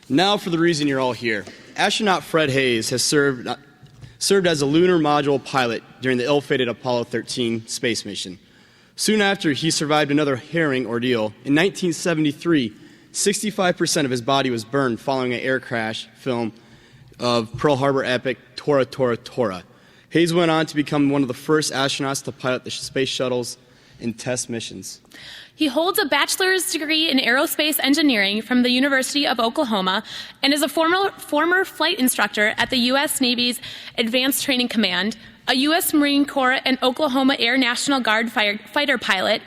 Now for the reason you're all here. Astronaut Fred Haise has served as a lunar module pilot during the ill-fated Apollo 13 space mission. Soon after, he survived another harrowing ordeal. In 1973, 65% of his body was burned following an air crash film of Pearl Harbor epic Tora Tora Tora. Haise went on to become one of the first astronauts to pilot the space shuttles in test missions. He holds a bachelor's degree in aerospace engineering from the University of Oklahoma and is a former flight instructor at the U.S. Navy's Advanced Training Command, a U.S. Marine Corps and Oklahoma Air National Guard fighter pilot,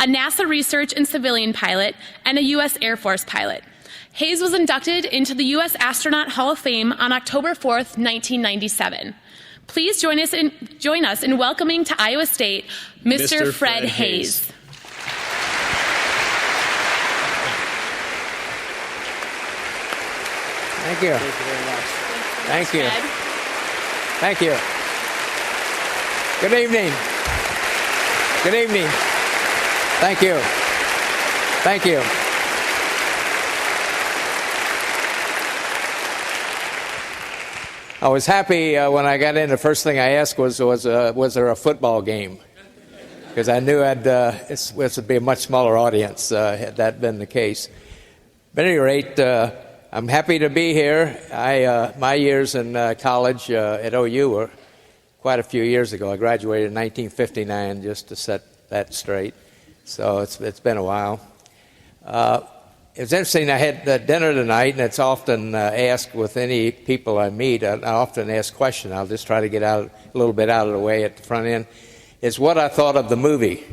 a NASA research and civilian pilot, and a U.S. Air Force pilot. Haise was inducted into the U.S. Astronaut Hall of Fame on October 4th, 1997. Please join us in welcoming to Iowa State, Mr. Fred Haise. Thank you. Thank you very much. Thank you. Fred. Thank you. Good evening. Good evening. Thank you. Thank you. I was happy when I got in. The first thing I asked was there a football game? Because I knew this would be a much smaller audience had that been the case. But at any rate, I'm happy to be here. My years in college at OU were quite a few years ago. I graduated in 1959, just to set that straight. So it's been a while. It was interesting. I had dinner tonight, and it's often asked with any people I meet. I often ask questions. I'll just try to get a little bit out of the way at the front end. Is what I thought of the movie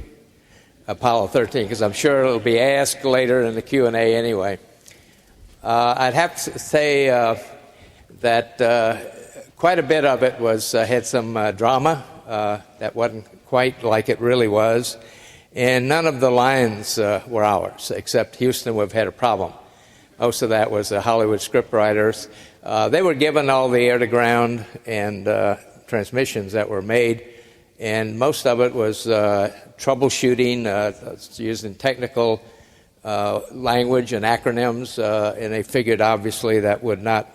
Apollo 13, because I'm sure it'll be asked later in the Q&A anyway. I'd have to say that quite a bit of it had some drama that wasn't quite like it really was. And none of the lines were ours, except Houston, we've had a problem. Most of that was the Hollywood scriptwriters. They were given all the air-to-ground and transmissions that were made, and most of it was troubleshooting, using technical language and acronyms, and they figured, obviously, that would not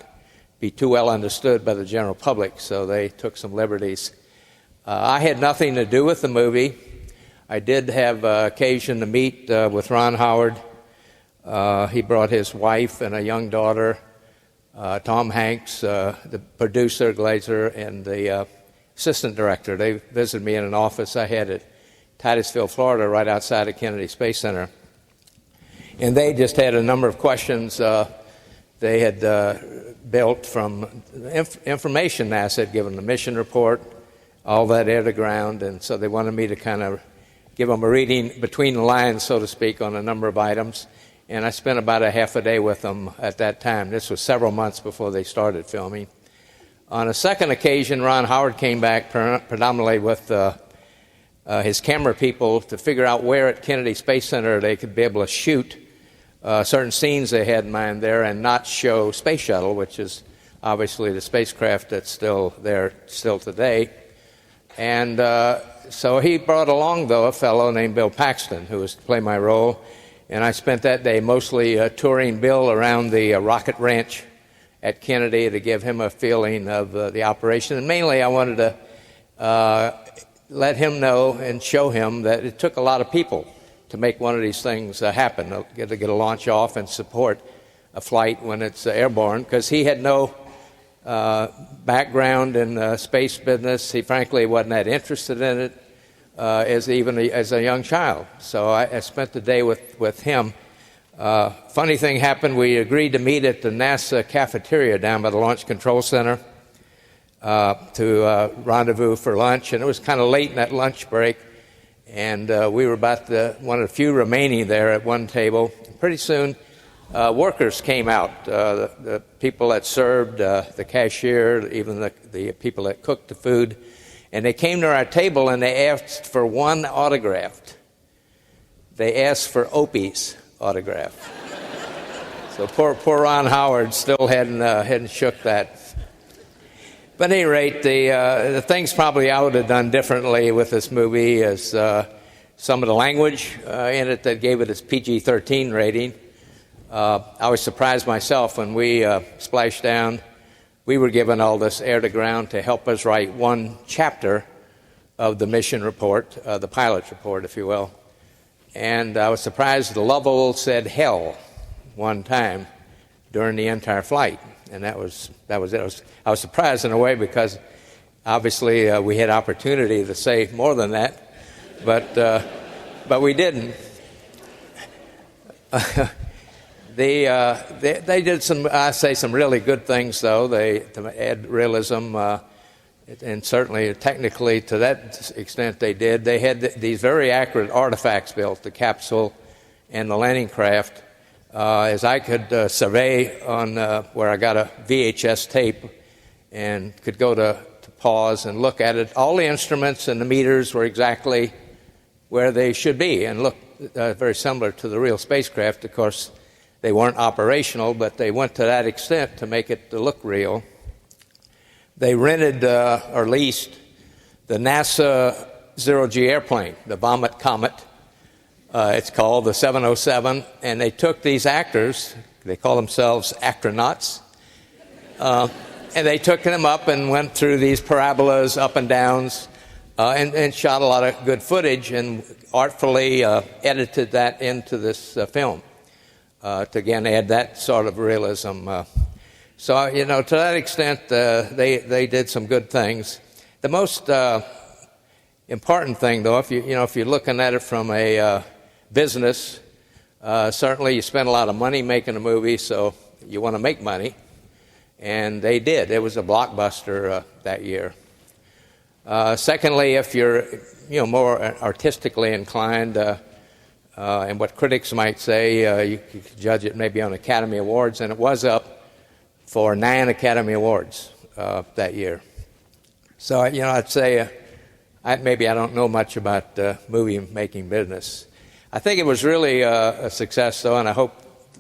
be too well understood by the general public, so they took some liberties. I had nothing to do with the movie. I did have occasion to meet with Ron Howard. He brought his wife and a young daughter, Tom Hanks, the producer, Glazer, and the assistant director. They visited me in an office I had at Titusville, Florida, right outside of Kennedy Space Center. And they just had a number of questions they had built from information NASA had given, the mission report, all that air to ground, and so they wanted me to kind of give them a reading between the lines, so to speak, on a number of items. And I spent about a half a day with them at that time. This was several months before they started filming. On a second occasion, Ron Howard came back predominantly with his camera people to figure out where at Kennedy Space Center they could be able to shoot certain scenes they had in mind there and not show Space Shuttle, which is obviously the spacecraft that's still there still today. And so he brought along, though, a fellow named Bill Paxton, who was to play my role. And I spent that day mostly touring Bill around the rocket ranch at Kennedy to give him a feeling of the operation. And mainly I wanted to let him know and show him that it took a lot of people to make one of these things happen, to get a launch off and support a flight when it's airborne, because he had no background in space business. He frankly wasn't that interested in it as a young child. So I spent the day with him. Funny thing happened. We agreed to meet at the NASA cafeteria down by the Launch Control Center to rendezvous for lunch, and it was kind of late in that lunch break, and we were about one of the few remaining there at one table. Pretty soon, workers came out, the people that served, the cashier, even the people that cooked the food, and they came to our table and they asked for one autograph. They asked for Opie's autograph. So poor Ron Howard still hadn't shook that. But at any rate, the things probably I would have done differently with this movie is some of the language in it that gave it its PG-13 rating. I was surprised myself when we splashed down. We were given all this air to ground to help us write one chapter of the mission report, the pilot's report, if you will. And I was surprised the Lovell said hell one time during the entire flight. And that was it. I was surprised in a way because obviously we had opportunity to say more than that, but we didn't. They did some really good things, though. To add realism, and certainly technically to that extent they did. They had these very accurate artifacts built, the capsule and the landing craft, as I could survey on where I got a VHS tape and could go to pause and look at it. All the instruments and the meters were exactly where they should be and look very similar to the real spacecraft. Of course, they weren't operational, but they went to that extent to make it look real. They rented or leased the NASA zero-G airplane, the Vomit Comet. It's called the 707, and they took these actors, they call themselves acronauts, and they took them up and went through these parabolas, up and downs, and shot a lot of good footage and artfully edited that into this film to, again, add that sort of realism. So, to that extent, they did some good things. The most important thing, though, if you're looking at it from a business, certainly you spend a lot of money making a movie, so you want to make money, and they did. It was a blockbuster that year. Secondly, if you're more artistically inclined, and what critics might say, you could judge it maybe on Academy Awards, and it was up for 9 Academy Awards that year. So, I'd say maybe I don't know much about movie-making business. I think it was really a success, though, and I hope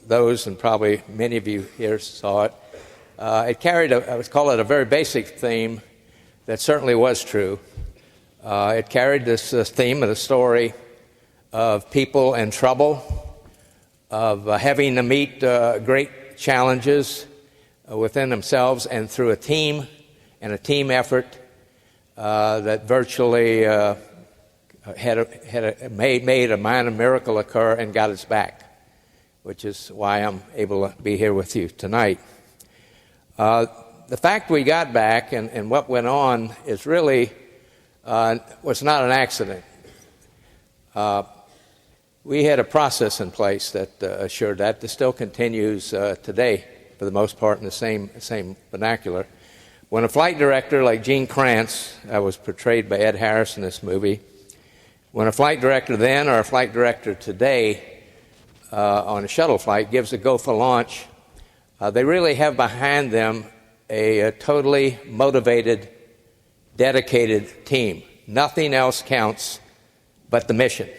those, and probably many of you here saw it. It carried, I would call it a very basic theme that certainly was true. It carried this theme of the story of people in trouble, of having to meet great challenges within themselves and through a team and a team effort that virtually made a minor miracle occur and got us back, which is why I'm able to be here with you tonight. The fact we got back and what went on is really was not an accident. We had a process in place that assured that. This still continues today, for the most part, in the same vernacular. When a flight director like Gene Kranz, I was portrayed by Ed Harris in this movie, when a flight director then or a flight director today on a shuttle flight gives a go for launch, they really have behind them a totally motivated, dedicated team. Nothing else counts but the mission.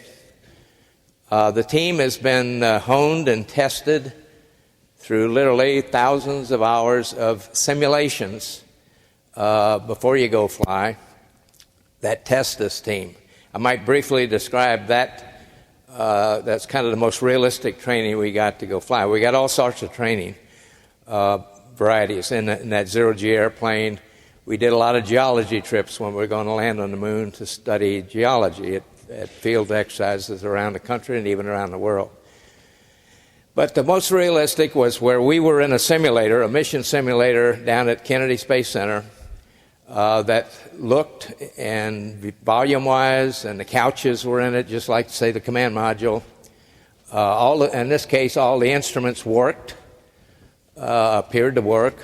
The team has been honed and tested through literally thousands of hours of simulations before you go fly that test this team. I might briefly describe that. That's kind of the most realistic training we got to go fly. We got all sorts of training, varieties. In that zero-G airplane, we did a lot of geology trips when we were going to land on the moon to study geology at field exercises around the country and even around the world. But the most realistic was where we were in a simulator, a mission simulator down at Kennedy Space Center that looked, and volume-wise, and the couches were in it, just like, say, the command module. In this case, all the instruments worked, appeared to work.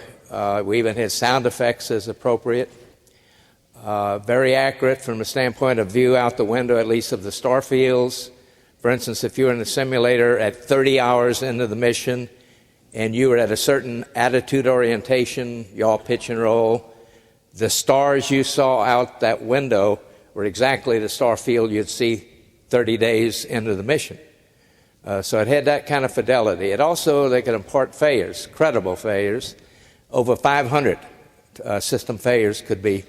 We even had sound effects as appropriate. Very accurate from the standpoint of view out the window, at least of the star fields. For instance, if you were in the simulator at 30 hours into the mission and you were at a certain attitude orientation, yaw, pitch, and roll, the stars you saw out that window were exactly the star field you'd see 30 days into the mission. So it had that kind of fidelity. It also, they could impart failures, credible failures. Over 500 system failures could be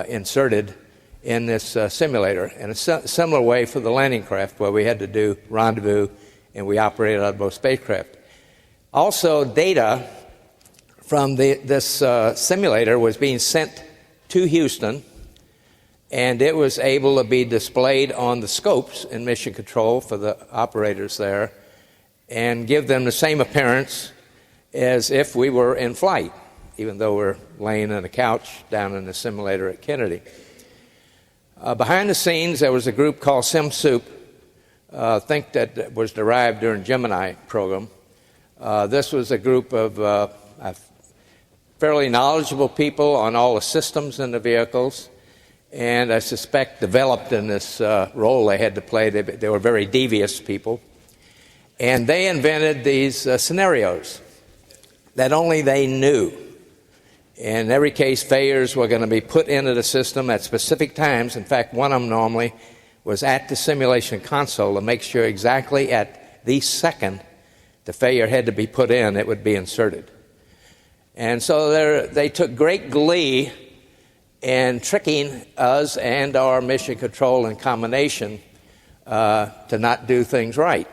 inserted in this simulator. In a similar way for the landing craft, where we had to do rendezvous and we operated out of both spacecraft. Also, data from this simulator was being sent to Houston, and it was able to be displayed on the scopes in Mission Control for the operators there and give them the same appearance as if we were in flight, even though we're laying on a couch down in the simulator at Kennedy. Behind the scenes, there was a group called SimSoup, I think that was derived during Gemini program. This was a group of fairly knowledgeable people on all the systems in the vehicles, and I suspect developed in this role they had to play. They were very devious people. And they invented these scenarios that only they knew. In every case, failures were going to be put into the system at specific times. In fact, one of them normally was at the simulation console to make sure exactly at the second the failure had to be put in, it would be inserted. And so they took great glee in tricking us and our mission control in combination to not do things right.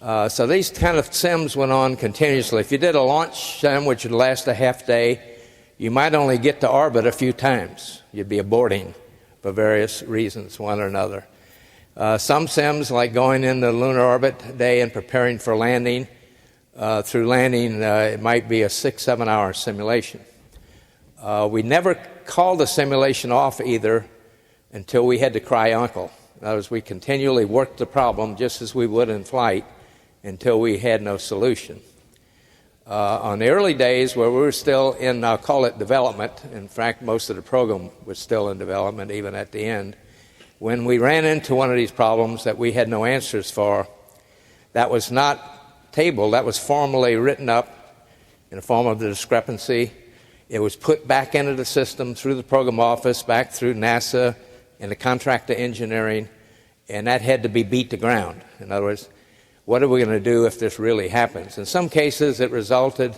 So these kind of sims went on continuously. If you did a launch sim, which would last a half day, you might only get to orbit a few times. You'd be aborting for various reasons, one or another. Some sims, like going into lunar orbit day and preparing for landing, through landing, it might be a 6-7 hour simulation. We never called the simulation off either until we had to cry uncle. In other words, we continually worked the problem just as we would in flight until we had no solution. On the early days where we were still in, I'll call it development, in fact, most of the program was still in development even at the end, when we ran into one of these problems that we had no answers for, that was not tabled, that was formally written up in the form of the discrepancy. It was put back into the system through the program office, back through NASA and the contractor engineering, and that had to be beat to ground. In other words, what are we going to do if this really happens? In some cases, it resulted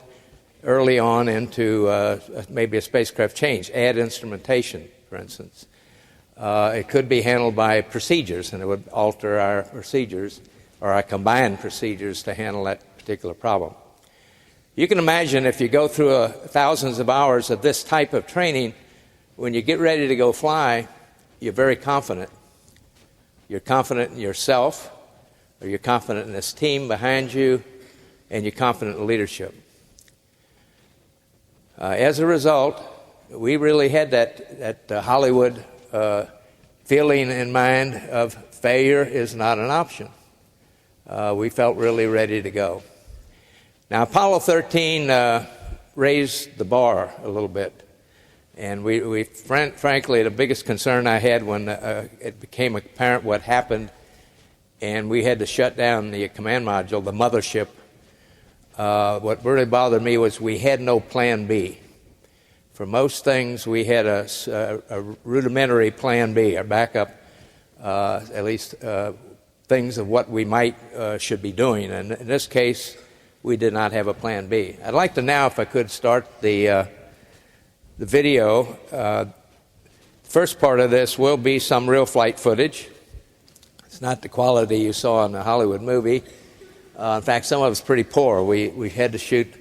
early on into maybe a spacecraft change, add instrumentation, for instance. It could be handled by procedures, and it would alter our procedures or our combined procedures to handle that particular problem. You can imagine if you go through thousands of hours of this type of training, when you get ready to go fly, you're very confident. You're confident in yourself, or you're confident in this team behind you, and you're confident in leadership. As a result, we really had that Hollywood feeling in mind of failure is not an option. We felt really ready to go. Now, Apollo 13 raised the bar a little bit. And we frankly, the biggest concern I had when it became apparent what happened and we had to shut down the command module, the mothership, what really bothered me was we had no plan B. For most things, we had a rudimentary plan B, our backup, at least things of what we might should be doing. And in this case, we did not have a plan B. I'd like to now, if I could, start the video. First part of this will be some real flight footage. It's not the quality you saw in the Hollywood movie. In fact, some of it's pretty poor. We had to shoot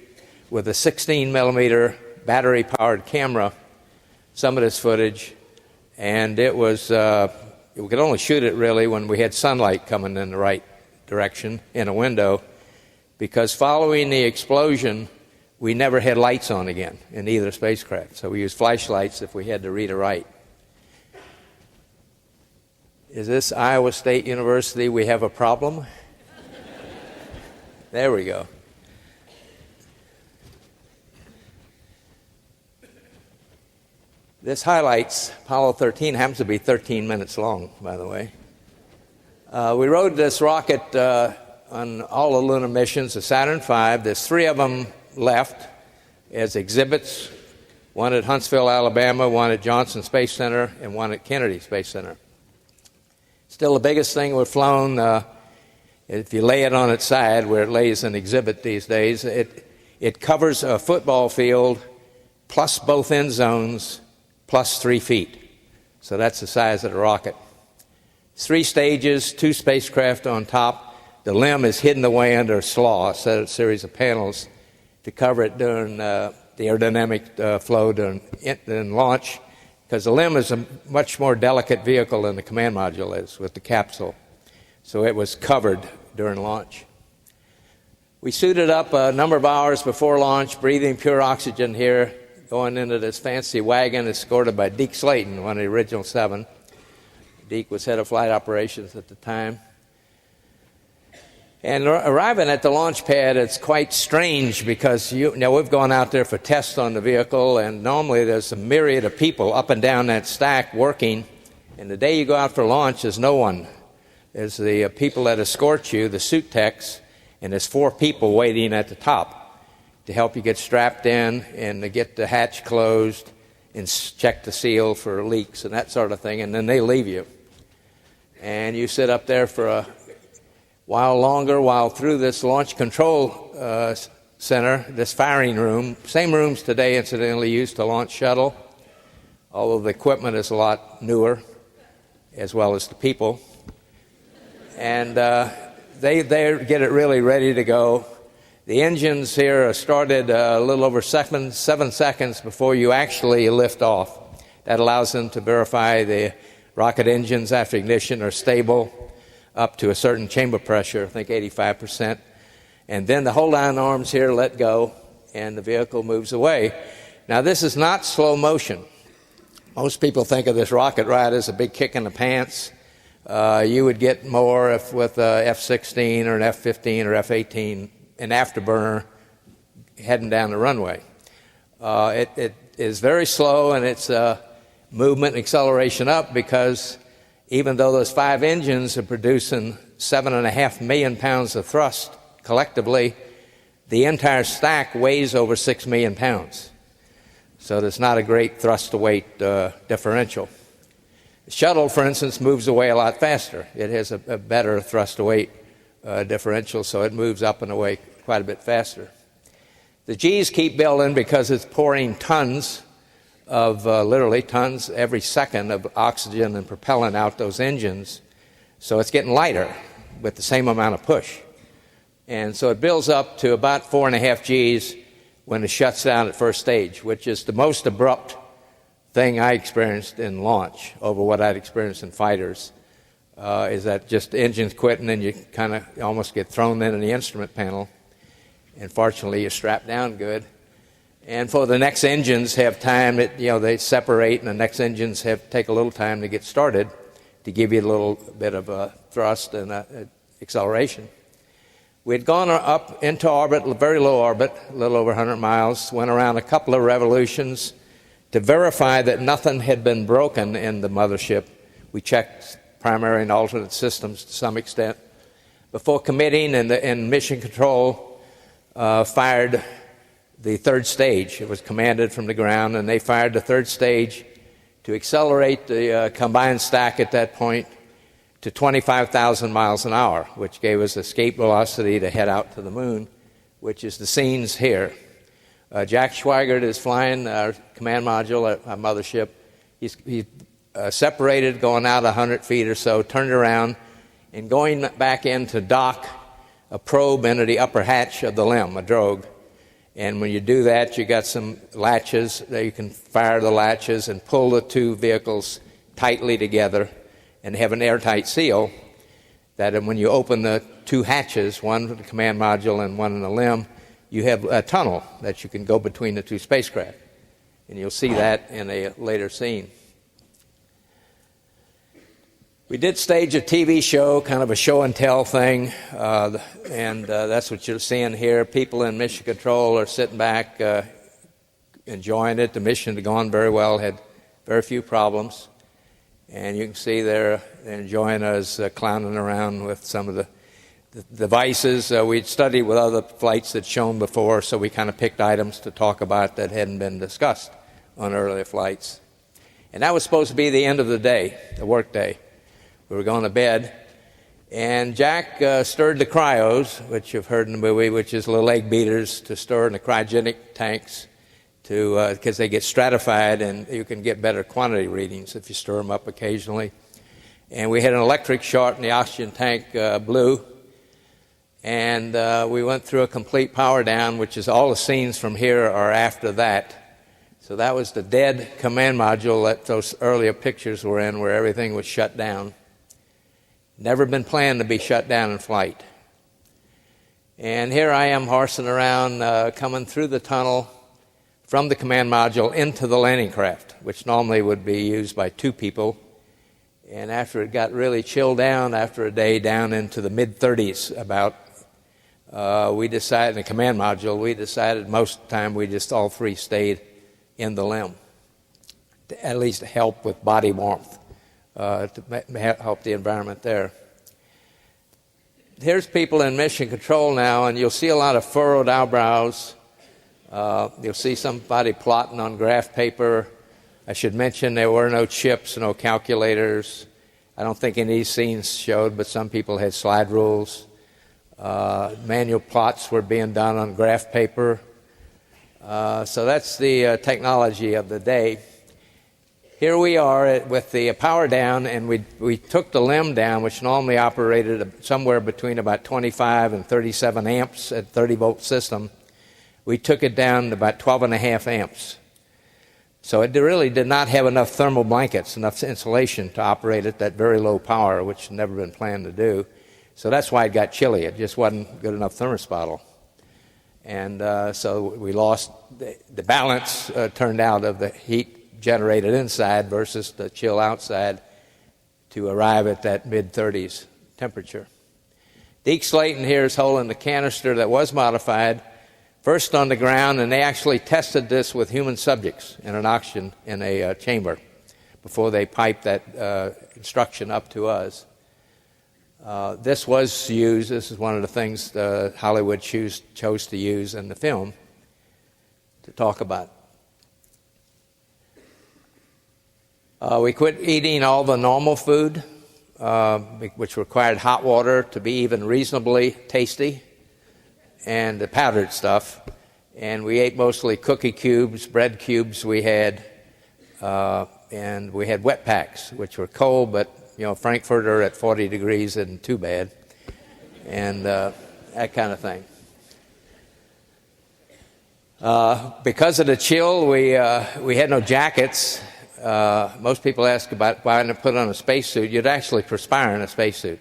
with a 16-millimeter battery-powered camera some of this footage, and it was we could only shoot it really when we had sunlight coming in the right direction in a window, because following the explosion, we never had lights on again in either spacecraft. So we used flashlights if we had to read or write. Is this Iowa State University? We have a problem? There we go. This highlights Apollo 13, happens to be 13 minutes long, by the way. We rode this rocket on all the lunar missions, the Saturn V. There's 3 of them left as exhibits, one at Huntsville, Alabama, one at Johnson Space Center, and one at Kennedy Space Center. Still the biggest thing we've flown, if you lay it on its side, where it lays an exhibit these days, it covers a football field plus both end zones plus 3 feet. So that's the size of the rocket. 3 stages, 2 spacecraft on top. The limb is hidden away under a slaw, a series of panels to cover it during the aerodynamic flow during launch, because the limb is a much more delicate vehicle than the command module is with the capsule. So it was covered during launch. We suited up a number of hours before launch, breathing pure oxygen here, going into this fancy wagon escorted by Deke Slayton, one of the original 7. Deke was head of flight operations at the time. And arriving at the launch pad, it's quite strange because we've gone out there for tests on the vehicle, and normally there's a myriad of people up and down that stack working. And the day you go out for launch, there's no one. There's the people that escort you, the suit techs, and there's 4 people waiting at the top to help you get strapped in and to get the hatch closed and check the seal for leaks and that sort of thing, and then they leave you. And you sit up there for a while longer, while through this launch control center, this firing room, same rooms today incidentally used to launch shuttle, although the equipment is a lot newer, as well as the people. And they get it really ready to go. The engines here are started a little over 7 seconds before you actually lift off. That allows them to verify the rocket engines after ignition are stable up to a certain chamber pressure, I think 85%. And then the hold-on arms here let go, and the vehicle moves away. Now, this is not slow motion. Most people think of this rocket ride as a big kick in the pants. You would get more if with a F-16 or an F-15 or F-18, an afterburner heading down the runway. It is very slow, and it's movement and acceleration up, because even though those 5 engines are producing 7.5 million pounds of thrust collectively, the entire stack weighs over 6 million pounds. So there's not a great thrust-to-weight differential. The shuttle, for instance, moves away a lot faster. It has a better thrust-to-weight differential, so it moves up and away quite a bit faster. The G's keep building because it's pouring tons of, literally tons every second of oxygen and propellant out those engines. So it's getting lighter with the same amount of push. And so it builds up to about 4.5 Gs when it shuts down at first stage, which is the most abrupt thing I experienced in launch over what I'd experienced in fighters, is that just the engine's quitting and you kind of almost get thrown into the instrument panel. And fortunately, you're strapped down good. And for the next engines have time, they separate, and the next engines take a little time to get started to give you a little bit of thrust and acceleration. We had gone up into orbit, very low orbit, a little over 100 miles, went around a couple of revolutions to verify that nothing had been broken in the mothership. We checked primary and alternate systems to some extent before committing, and Mission Control fired the 3rd stage. It was commanded from the ground, and they fired the 3rd stage to accelerate the combined stack at that point to 25,000 miles an hour, which gave us escape velocity to head out to the moon, which is the scenes here. Jack Schweigert is flying our command module at our mothership. He's separated, going out 100 feet or so, turned around, and going back in to dock a probe into the upper hatch of the limb, a drogue. And when you do that, you got some latches that you can fire the latches and pull the 2 vehicles tightly together and have an airtight seal that when you open the 2 hatches, one for the command module and one in the limb, you have a tunnel that you can go between the 2 spacecraft. And you'll see that in a later scene. We did stage a TV show, kind of a show and tell thing, and that's what you're seeing here. People in Mission Control are sitting back, enjoying it. The mission had gone very well, had very few problems. And you can see they're enjoying us clowning around with some of the devices. We'd studied with other flights that shown before, so we kind of picked items to talk about that hadn't been discussed on earlier flights. And that was supposed to be the end of the day, the work day. We were going to bed, and Jack stirred the cryos, which you've heard in the movie, which is little egg beaters to store in the cryogenic tanks, because they get stratified and you can get better quantity readings if you stir them up occasionally. And we had an electric short and the oxygen tank blew. And we went through a complete power down, which is all the scenes from here are after that. So that was the dead command module that those earlier pictures were in, where everything was shut down. Never been planned to be shut down in flight. And here I am horsing around, coming through the tunnel from the command module into the landing craft, which normally would be used by 2 people. And after it got really chilled down, after a day down into the mid-30s about, we decided, in the command module, we decided most of the time we just all 3 stayed in the LEM, to at least help with body warmth, to help the environment there. Here's people in mission control now, and you'll see a lot of furrowed eyebrows. You'll see somebody plotting on graph paper. I should mention there were no chips, no calculators. I don't think any of these scenes showed, but some people had slide rules. Manual plots were being done on graph paper. So that's the technology of the day. Here we are with the power down, and we took the LEM down, which normally operated somewhere between about 25 and 37 amps at 30-volt system. We took it down to about 12.5 amps. So it really did not have enough thermal blankets, enough insulation to operate at that very low power, which had never been planned to do. So that's why it got chilly. It just wasn't good enough thermospaddle. And so we lost the balance, turned out, of the heat generated inside versus the chill outside to arrive at that mid-30s temperature. Deke Slayton here is holding the canister that was modified, first on the ground, and they actually tested this with human subjects in an oxygen in a chamber before they piped that instruction up to us. This was used, this is one of the things Hollywood chose to use in the film to talk about. We quit eating all the normal food, which required hot water to be even reasonably tasty, and the powdered stuff. And we ate mostly cookie cubes, bread cubes we had, and we had wet packs, which were cold, but Frankfurter at 40 degrees isn't too bad, and that kind of thing. Because of the chill, we had no jackets. Most people ask about why not put on a spacesuit. You'd actually perspire in a spacesuit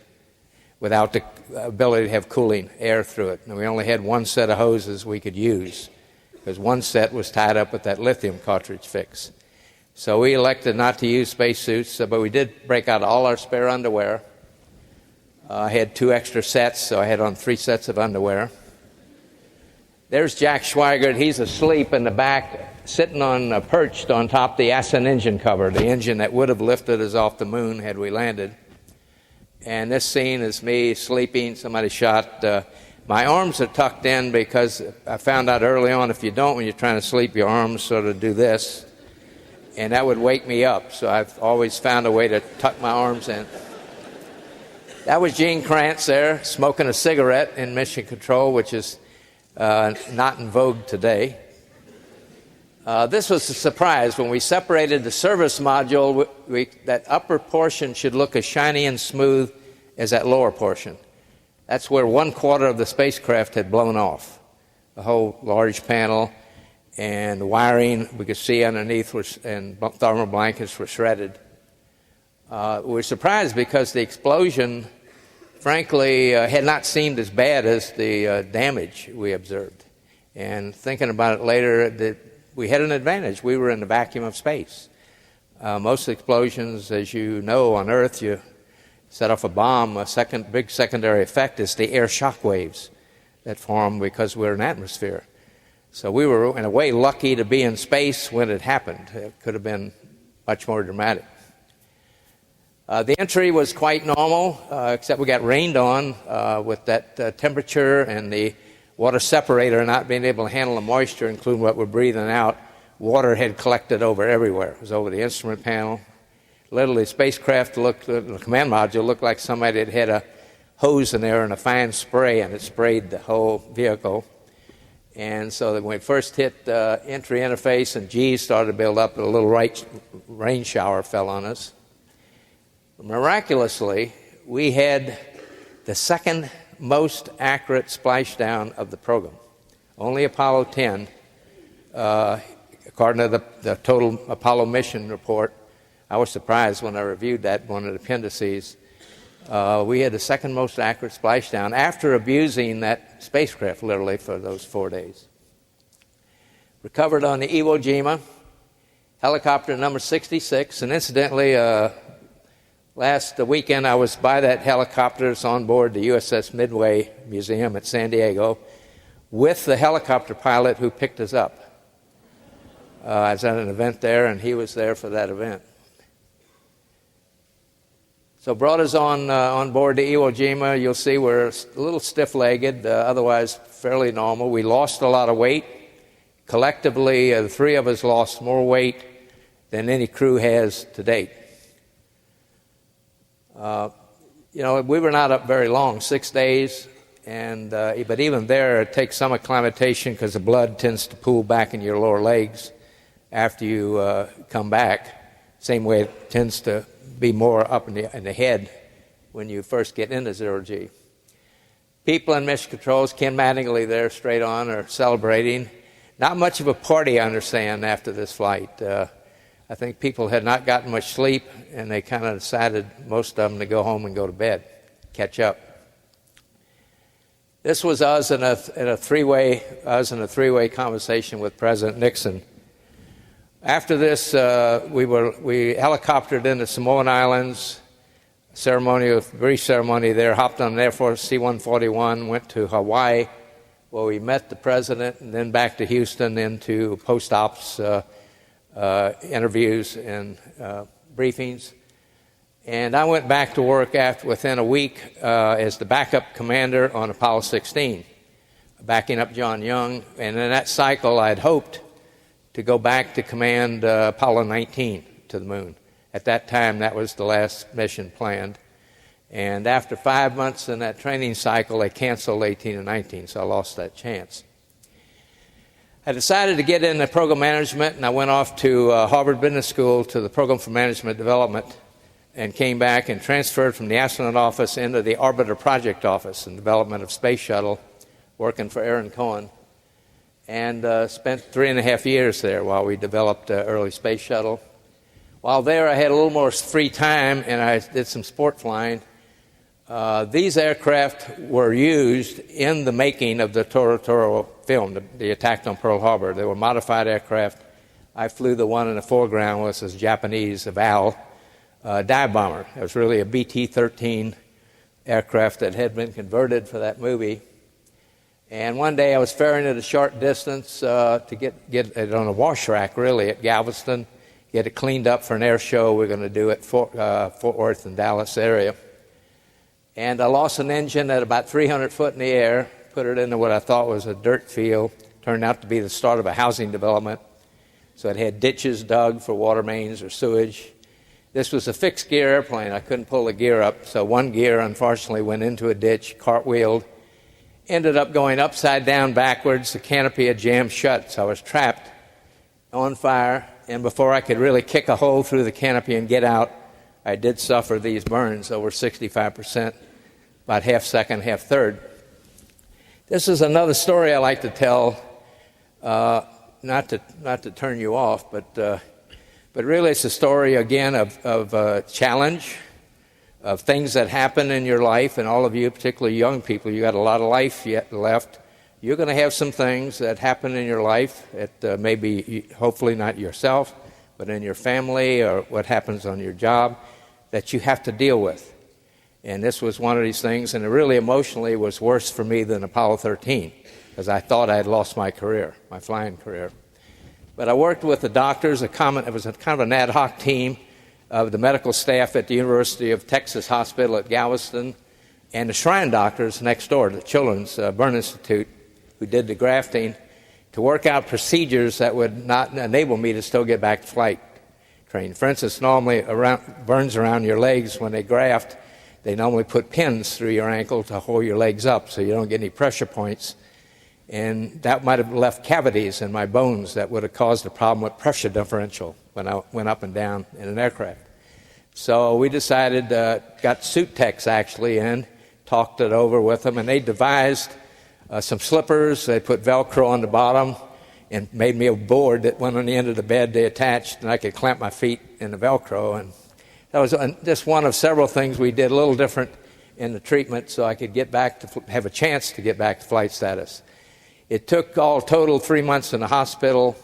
without the ability to have cooling air through it. And we only had 1 set of hoses we could use because 1 set was tied up with that lithium cartridge fix. So we elected not to use spacesuits, but we did break out all our spare underwear. I had 2 extra sets, so I had on 3 sets of underwear. There's Jack Schweigert. He's asleep in the back, sitting on perched on top of the Ascent engine cover, the engine that would have lifted us off the moon had we landed. And this scene is me sleeping. Somebody shot. My arms are tucked in because I found out early on if you don't, when you're trying to sleep, your arms sort of do this. And that would wake me up. So I've always found a way to tuck my arms in. That was Gene Kranz there, smoking a cigarette in Mission Control, which is not in vogue today. This was a surprise. When we separated the service module, that upper portion should look as shiny and smooth as that lower portion. That's where 1/4 of the spacecraft had blown off. The whole large panel and the wiring we could see underneath and thermal blankets were shredded. We were surprised because the explosion, frankly, had not seemed as bad as the damage we observed. And thinking about it later, we had an advantage. We were in the vacuum of space. Most explosions, as you know, on Earth, you set off a bomb. A big secondary effect is the air shock waves that form because we're in atmosphere. So we were, in a way, lucky to be in space when it happened. It could have been much more dramatic. The entry was quite normal, except we got rained on with that temperature and the water separator not being able to handle the moisture, including what we're breathing out. Water had collected over everywhere. It was over the instrument panel. Literally, the command module looked like somebody had a hose in there and a fine spray, and it sprayed the whole vehicle. And so that when we first hit the entry interface and G's started to build up, a little rain shower fell on us. Miraculously, we had the second most accurate splashdown of the program. Only Apollo 10, according to the total Apollo mission report. I was surprised when I reviewed that, one of the appendices. We had the second most accurate splashdown after abusing that spacecraft literally for those 4 days. Recovered on the Iwo Jima, helicopter number 66, and incidentally, last weekend I was by that helicopter. It's on board the USS Midway Museum at San Diego with the helicopter pilot who picked us up. I was at an event there, and he was there for that event. So brought us on board the Iwo Jima. You'll see we're a little stiff-legged, otherwise fairly normal. We lost a lot of weight. Collectively, the three of us lost more weight than any crew has to date. We were not up very long, 6 days, but even there it takes some acclimatation because the blood tends to pool back in your lower legs after you come back. Same way it tends to be more up in the head when you first get into zero-G. People in Mission Controls, Ken Mattingly there straight on, are celebrating. Not much of a party, I understand, after this flight. I think people had not gotten much sleep, and they kind of decided, most of them, to go home and go to bed, catch up. This was us in a three-way conversation with President Nixon. After this, we helicoptered into Samoan Islands, brief ceremony there, hopped on an Air Force C-141, went to Hawaii, where we met the president, and then back to Houston, into post-ops interviews and briefings. And I went back to work within a week as the backup commander on Apollo 16, backing up John Young. And in that cycle, I'd hoped to go back to command Apollo 19 to the moon. At that time, that was the last mission planned. And after 5 months in that training cycle, they canceled 18 and 19, so I lost that chance. I decided to get into program management, and I went off to Harvard Business School to the Program for Management Development, and came back and transferred from the astronaut office into the Orbiter Project Office in development of Space Shuttle, working for Aaron Cohen, and spent 3.5 years there while we developed early Space Shuttle. While there, I had a little more free time, and I did some sport flying. These aircraft were used in the making of the Toro Toro film, the attack on Pearl Harbor. They were modified aircraft. I flew the one in the foreground, which was Japanese Val dive bomber. It was really a BT-13 aircraft that had been converted for that movie. And one day I was ferrying it a short distance to get it on a wash rack, really, at Galveston, get it cleaned up for an air show we're going to do at Fort Worth and Dallas area. And I lost an engine at about 300 foot in the air, put it into what I thought was a dirt field. Turned out to be the start of a housing development. So it had ditches dug for water mains or sewage. This was a fixed gear airplane. I couldn't pull the gear up, so one gear unfortunately went into a ditch, cartwheeled, ended up going upside down backwards. The canopy had jammed shut, so I was trapped on fire. And before I could really kick a hole through the canopy and get out, I did suffer these burns, over 65%, about half second, half third. This is another story I like to tell, not to turn you off, but really it's a story, again, of challenge, of things that happen in your life, and all of you, particularly young people, you got a lot of life yet left. You're going to have some things that happen in your life that maybe, hopefully not yourself, but in your family or what happens on your job that you have to deal with. And this was one of these things, and it really emotionally was worse for me than Apollo 13, because I thought I had lost my career, my flying career. But I worked with the doctors. It was a kind of an ad hoc team of the medical staff at the University of Texas Hospital at Galveston and the Shrine doctors next door, the Children's Burn Institute, who did the grafting, to work out procedures that would not enable me to still get back to flight training. For instance, normally burns around your legs when they graft, they normally put pins through your ankle to hold your legs up so you don't get any pressure points. And that might have left cavities in my bones that would have caused a problem with pressure differential when I went up and down in an aircraft. So we decided, got suit techs actually in talked it over with them, and they devised some slippers. They put Velcro on the bottom and made me a board that went on the end of the bed they attached, and I could clamp my feet in the Velcro. And that was just one of several things we did a little different in the treatment so I could get back to have a chance to get back to flight status. It took all total 3 months in the hospital,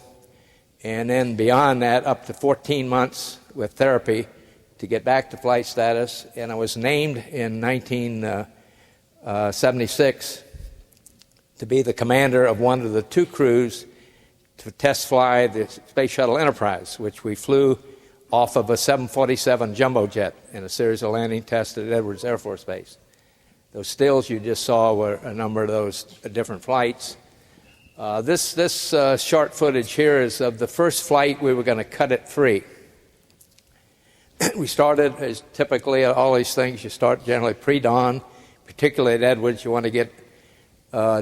and then beyond that up to 14 months with therapy to get back to flight status. And I was named in 1976 to be the commander of one of the two crews to test fly the Space Shuttle Enterprise, which we flew off of a 747 jumbo jet in a series of landing tests at Edwards Air Force Base. Those stills you just saw were a number of those different flights. This short footage here is of the first flight we were going to cut it free. We started, as typically all these things, you start generally pre-dawn, particularly at Edwards. You want to get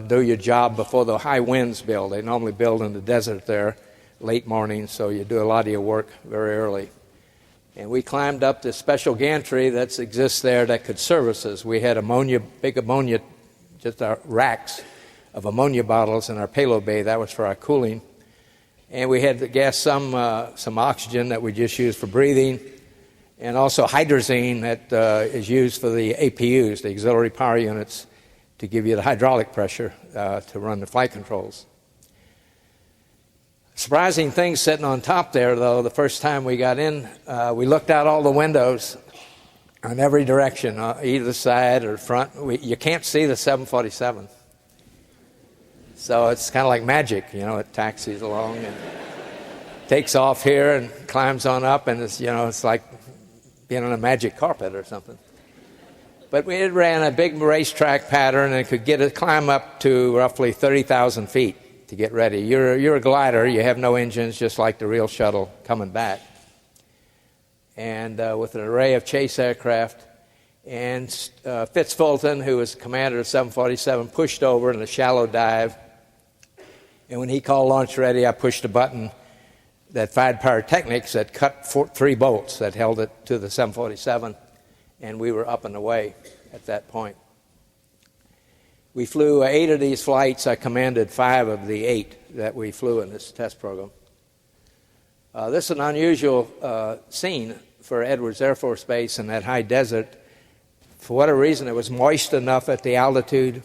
do your job before the high winds build. They normally build in the desert there late morning, so you do a lot of your work very early. And we climbed up this special gantry that exists there that could service us. We had big ammonia, just our racks of ammonia bottles in our payload bay. That was for our cooling. And we had to gas some oxygen that we just used for breathing, and also hydrazine that is used for the APUs, the auxiliary power units, to give you the hydraulic pressure to run the flight controls. Surprising thing sitting on top there, though, the first time we got in, we looked out all the windows on every direction, either side or front. You can't see the 747. So it's kind of like magic, it taxis along and takes off here and climbs on up, and it's like being on a magic carpet or something. But it ran a big racetrack pattern and could climb up to roughly 30,000 feet to get ready. You're a glider. You have no engines, just like the real shuttle coming back. And with an array of chase aircraft. And Fitz Fulton, who was commander of 747, pushed over in a shallow dive. And when he called launch ready, I pushed a button that fired pyrotechnics that cut 3 bolts that held it to the 747. And we were up and away at that point. We flew 8 of these flights. I commanded 5 of the 8 that we flew in this test program. This is an unusual scene for Edwards Air Force Base in that high desert. For whatever reason, it was moist enough at the altitude.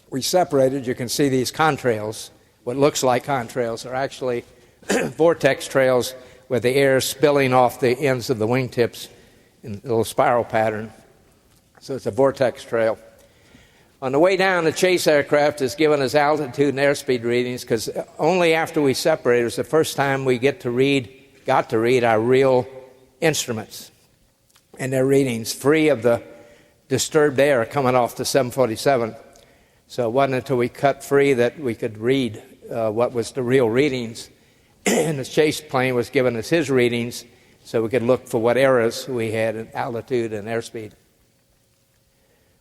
We separated. You can see these contrails. What looks like contrails are actually vortex trails with the air spilling off the ends of the wingtips in a little spiral pattern. So it's a vortex trail. On the way down, the chase aircraft is giving us altitude and airspeed readings, because only after we separated, it was the first time we got to read our real instruments and their readings, free of the disturbed air coming off the 747. So it wasn't until we cut free that we could read what was the real readings. And the chase plane was giving us his readings so we could look for what errors we had in altitude and airspeed.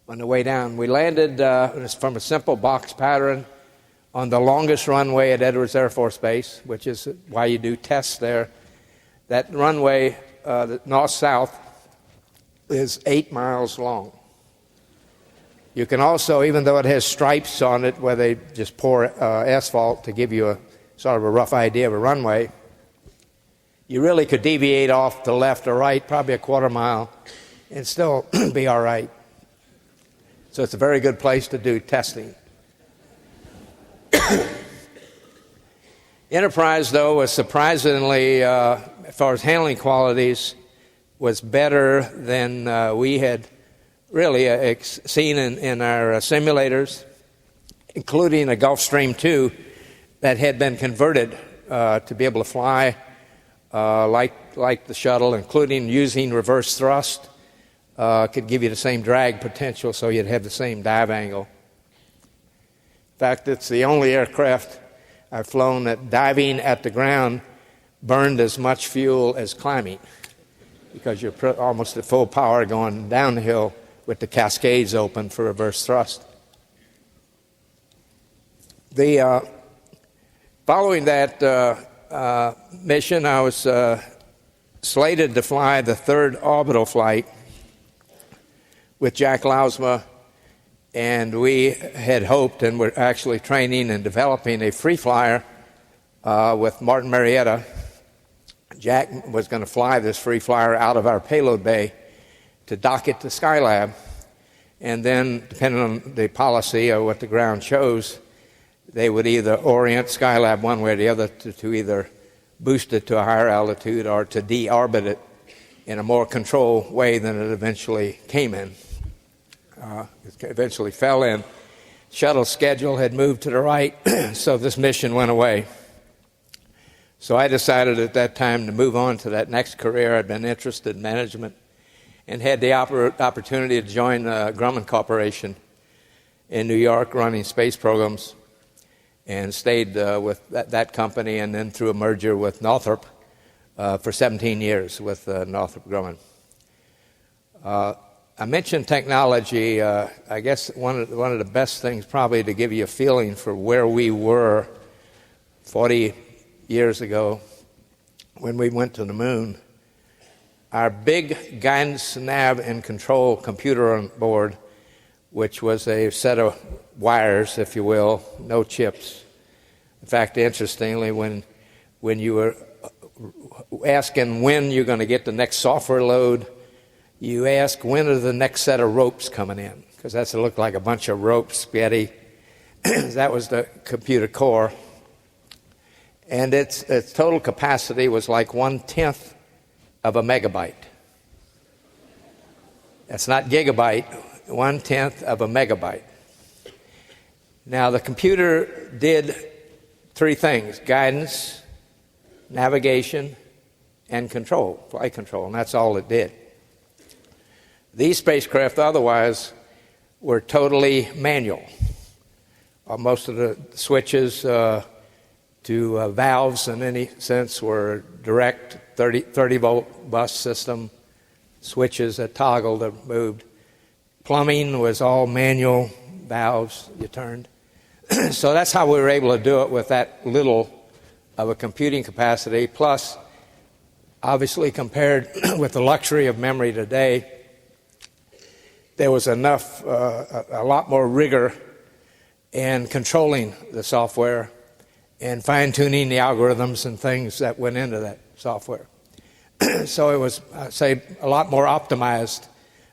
On the way down, we landed from a simple box pattern on the longest runway at Edwards Air Force Base, which is why you do tests there. That runway, north-south, is 8 miles long. You can also, even though it has stripes on it where they just pour asphalt to give you a sort of a rough idea of a runway, you really could deviate off to left or right, probably a quarter mile, and still be all right. So it's a very good place to do testing. Enterprise, though, was surprisingly, as far as handling qualities, was better than we had really seen in our simulators, including a Gulfstream II that had been converted to be able to fly like the shuttle, including using reverse thrust. Could give you the same drag potential, so you'd have the same dive angle. In fact, it's the only aircraft I've flown that diving at the ground burned as much fuel as climbing, because you're almost at full power going down the hill with the cascades open for reverse thrust. Following that mission, I was slated to fly the 3rd orbital flight with Jack Lousma And we had hoped and were actually training and developing a free flyer with Martin Marietta. Jack was going to fly this free flyer out of our payload bay to dock it to Skylab. And then, depending on the policy or what the ground chose, they would either orient Skylab one way or the other to either boost it to a higher altitude or to deorbit it in a more controlled way than it eventually came in. It eventually fell in. Shuttle schedule had moved to the right, so this mission went away. So I decided at that time to move on to that next career. I'd been interested in management and had the opportunity to join Grumman Corporation in New York running space programs, and stayed with that company, and then through a merger with Northrop for 17 years with Northrop Grumman. I mentioned technology. I guess one of the best things probably to give you a feeling for where we were 40 years ago when we went to the moon. Our big guidance, nav, and control computer on board, which was a set of wires, if you will, no chips. In fact, interestingly, when you were asking when you're going to get the next software load, you ask when are the next set of ropes coming in, because that's to look like a bunch of ropes, spaghetti. That was the computer core. And its total capacity was like 1/10 of a megabyte. That's not gigabyte, 1/10 of a megabyte. Now, the computer did three things: guidance, navigation, and control, flight control, and that's all it did. These spacecraft otherwise were totally manual. Most of the switches to valves in any sense were direct 30-volt bus system, switches that toggled or moved. Plumbing was all manual, valves you turned. So that's how we were able to do it with that little of a computing capacity. Plus, obviously compared with the luxury of memory today, there was enough, a lot more rigor in controlling the software and fine-tuning the algorithms and things that went into that software. So it was, I'd say, a lot more optimized,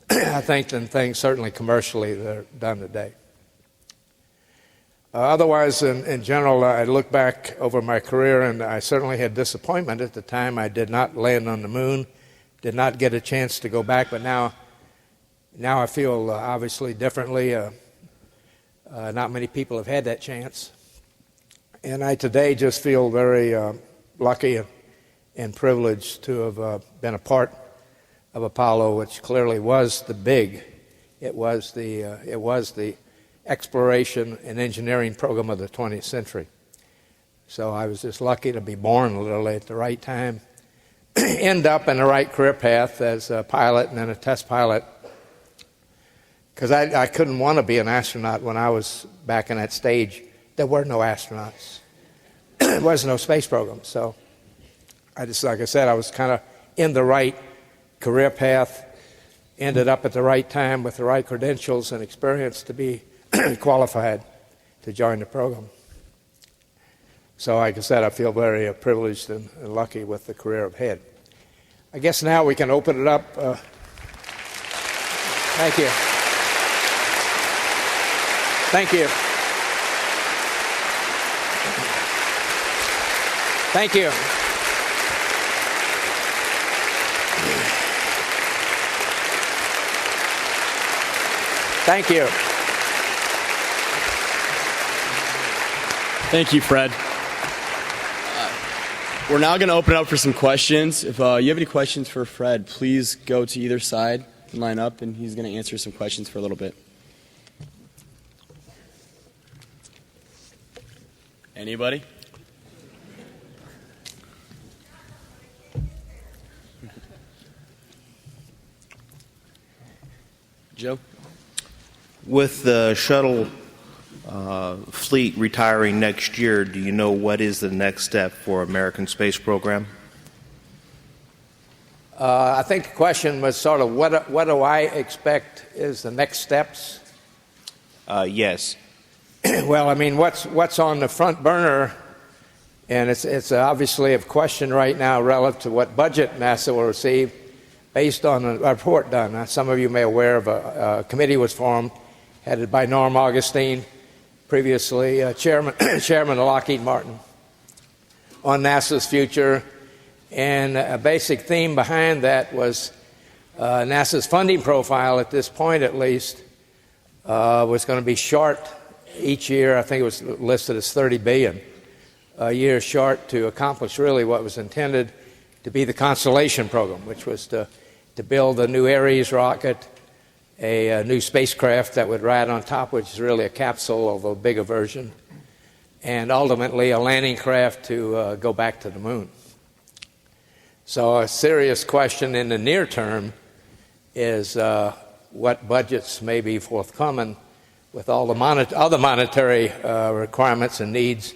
I think, than things certainly commercially that are done today. Otherwise, in general, I look back over my career, and I certainly had disappointment at the time. I did not land on the moon, did not get a chance to go back, but now I feel obviously differently. Not many people have had that chance. And I today just feel very lucky and privileged to have been a part of Apollo, which clearly was the big. It was the exploration and engineering program of the 20th century. So I was just lucky to be born literally at the right time, end up in the right career path as a pilot and then a test pilot, because I couldn't want to be an astronaut when I was back in that stage. There were no astronauts. There was no space program. So I just, like I said, I was kind of in the right career path, ended up at the right time with the right credentials and experience to be qualified to join the program. So like I said, I feel very privileged and lucky with the career I've had. I guess now we can open it up. Thank you. Thank you. Thank you. Thank you. Thank you, Fred. We're now going to open it up for some questions. If you have any questions for Fred, please go to either side and line up, and he's going to answer some questions for a little bit. Anybody? Joe? With the shuttle fleet retiring next year, do you know what is the next step for American space program? I think the question was sort of what do I expect is the next steps? yes. Well, I mean, what's on the front burner, and it's obviously a question right now relative to what budget NASA will receive based on a report done. Now, some of you may be aware of a committee was formed, headed by Norm Augustine, previously chairman of Lockheed Martin, on NASA's future. And a basic theme behind that was NASA's funding profile, at this point at least, was going to be short each year. I think it was listed as $30 billion a year short to accomplish really what was intended to be the Constellation program, which was to build a new Ares rocket, a new spacecraft that would ride on top, which is really a capsule of a bigger version, and ultimately a landing craft to go back to the moon. So a serious question in the near term is what budgets may be forthcoming with all the other monetary requirements and needs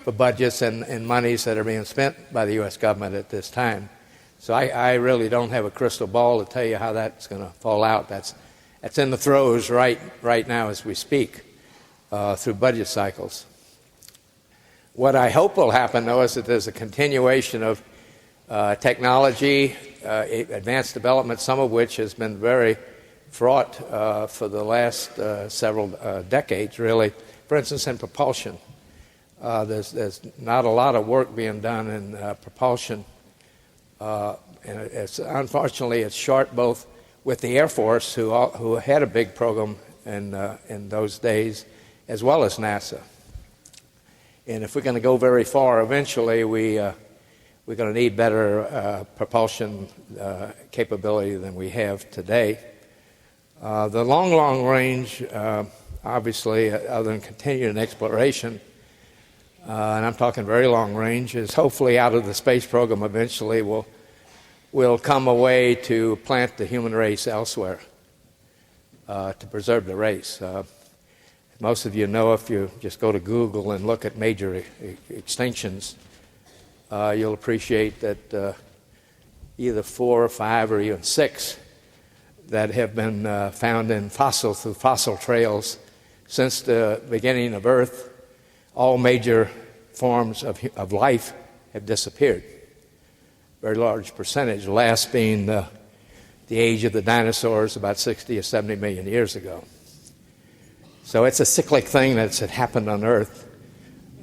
for budgets and monies that are being spent by the U.S. government at this time. So I really don't have a crystal ball to tell you how that's going to fall out. That's in the throes right now as we speak through budget cycles. What I hope will happen, though, is that there's a continuation of technology, advanced development, some of which has been very fraught for the last several decades, really. For instance, in propulsion. There's not a lot of work being done in propulsion. And unfortunately, it's short both with the Air Force, who had a big program in those days, as well as NASA. And if we're going to go very far, eventually we're going to need better propulsion capability than we have today. The long range, obviously, other than continuing exploration, and I'm talking very long range, is hopefully out of the space program eventually will come a way to plant the human race elsewhere, to preserve the race. Most of you know, if you just go to Google and look at major extinctions, you'll appreciate that either 4 or 5 or even 6 that have been found in through fossil trails since the beginning of Earth, all major forms of life have disappeared. Very large percentage, the last being the age of the dinosaurs about 60 or 70 million years ago. So it's a cyclic thing that's had happened on Earth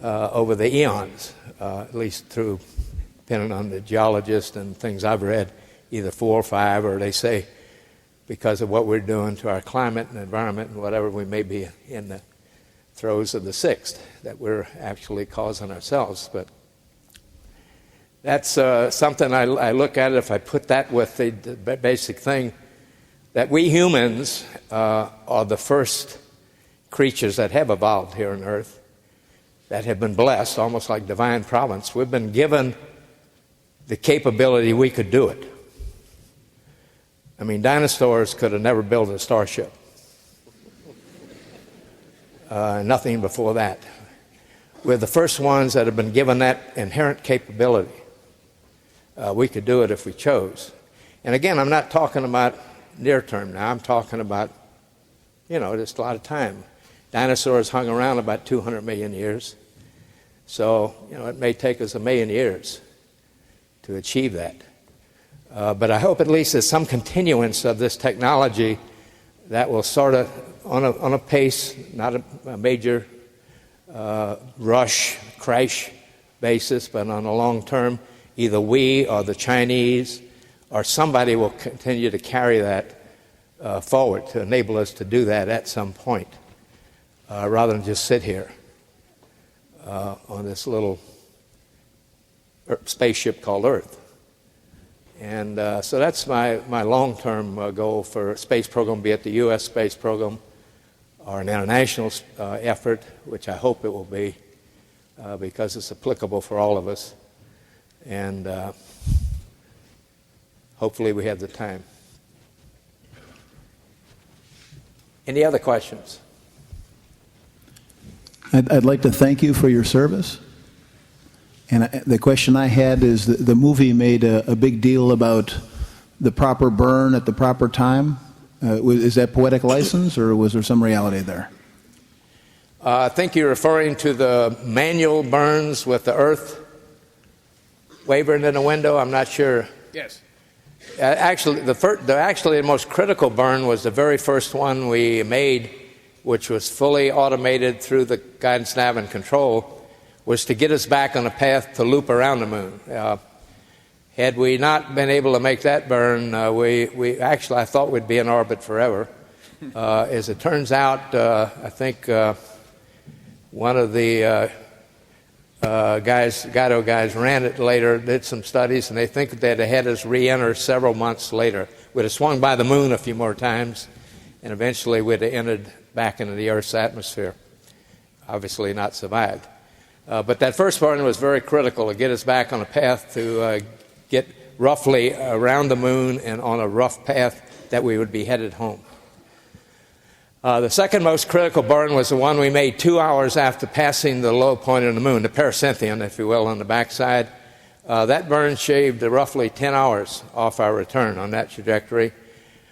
over the eons, at least through, depending on the geologist and things I've read, either 4 or 5, or they say because of what we're doing to our climate and environment and whatever, we may be in the throes of the 6th that we're actually causing ourselves. But that's something I look at. If I put that with the basic thing, that we humans are the first creatures that have evolved here on Earth, that have been blessed, almost like divine providence. We've been given the capability we could do it. I mean, dinosaurs could have never built a starship. Nothing before that. We're the first ones that have been given that inherent capability. We could do it if we chose. And again, I'm not talking about near term now. I'm talking about, just a lot of time. Dinosaurs hung around about 200 million years. So, it may take us 1 million years to achieve that. But I hope at least there's some continuance of this technology that will sort of, on a pace, not a major rush, crash basis, but on a long term, either we or the Chinese or somebody will continue to carry that forward to enable us to do that at some point, rather than just sit here on this little spaceship called Earth. And so that's my long-term goal for a space program, be it the U.S. space program or an international effort, which I hope it will be, because it's applicable for all of us. And hopefully we have the time. Any other questions? I'd like to thank you for your service. And the question I had is, the movie made a big deal about the proper burn at the proper time. Is that poetic license, or was there some reality there? I think you're referring to the manual burns with the earth wavering in the window. I'm not sure. Yes. Actually, the most critical burn was the very first one we made, which was fully automated through the guidance, nav, and control, was to get us back on a path to loop around the moon. Had we not been able to make that burn, I thought we'd be in orbit forever. As it turns out, I think one of the Guido guys ran it later, did some studies, and they think that they'd had us re-enter several months later. We'd have swung by the moon a few more times, and eventually we'd have entered back into the Earth's atmosphere. Obviously not survived. But that first burn was very critical to get us back on a path to get roughly around the moon and on a rough path that we would be headed home. The second most critical burn was the one we made 2 hours after passing the low point of the moon, the pericynthion, if you will, on the backside. That burn shaved roughly 10 hours off our return on that trajectory,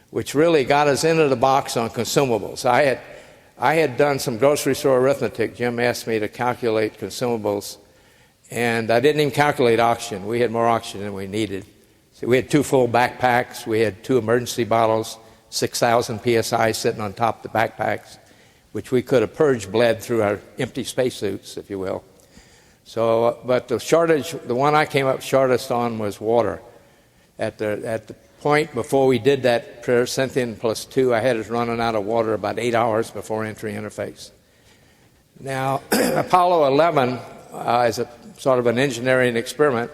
which really got us into the box on consumables. I had done some grocery store arithmetic. Jim asked me to calculate consumables, and I didn't even calculate oxygen. We had more oxygen than we needed. So we had 2 full backpacks. We had 2 emergency bottles, 6,000 psi sitting on top of the backpacks, which we could have purged bled through our empty spacesuits, if you will. So, but the one I came up shortest on was water. At the point before we did that pericynthion plus 2, I had us running out of water about 8 hours before entry interface. Now, Apollo 11, as a sort of an engineering experiment,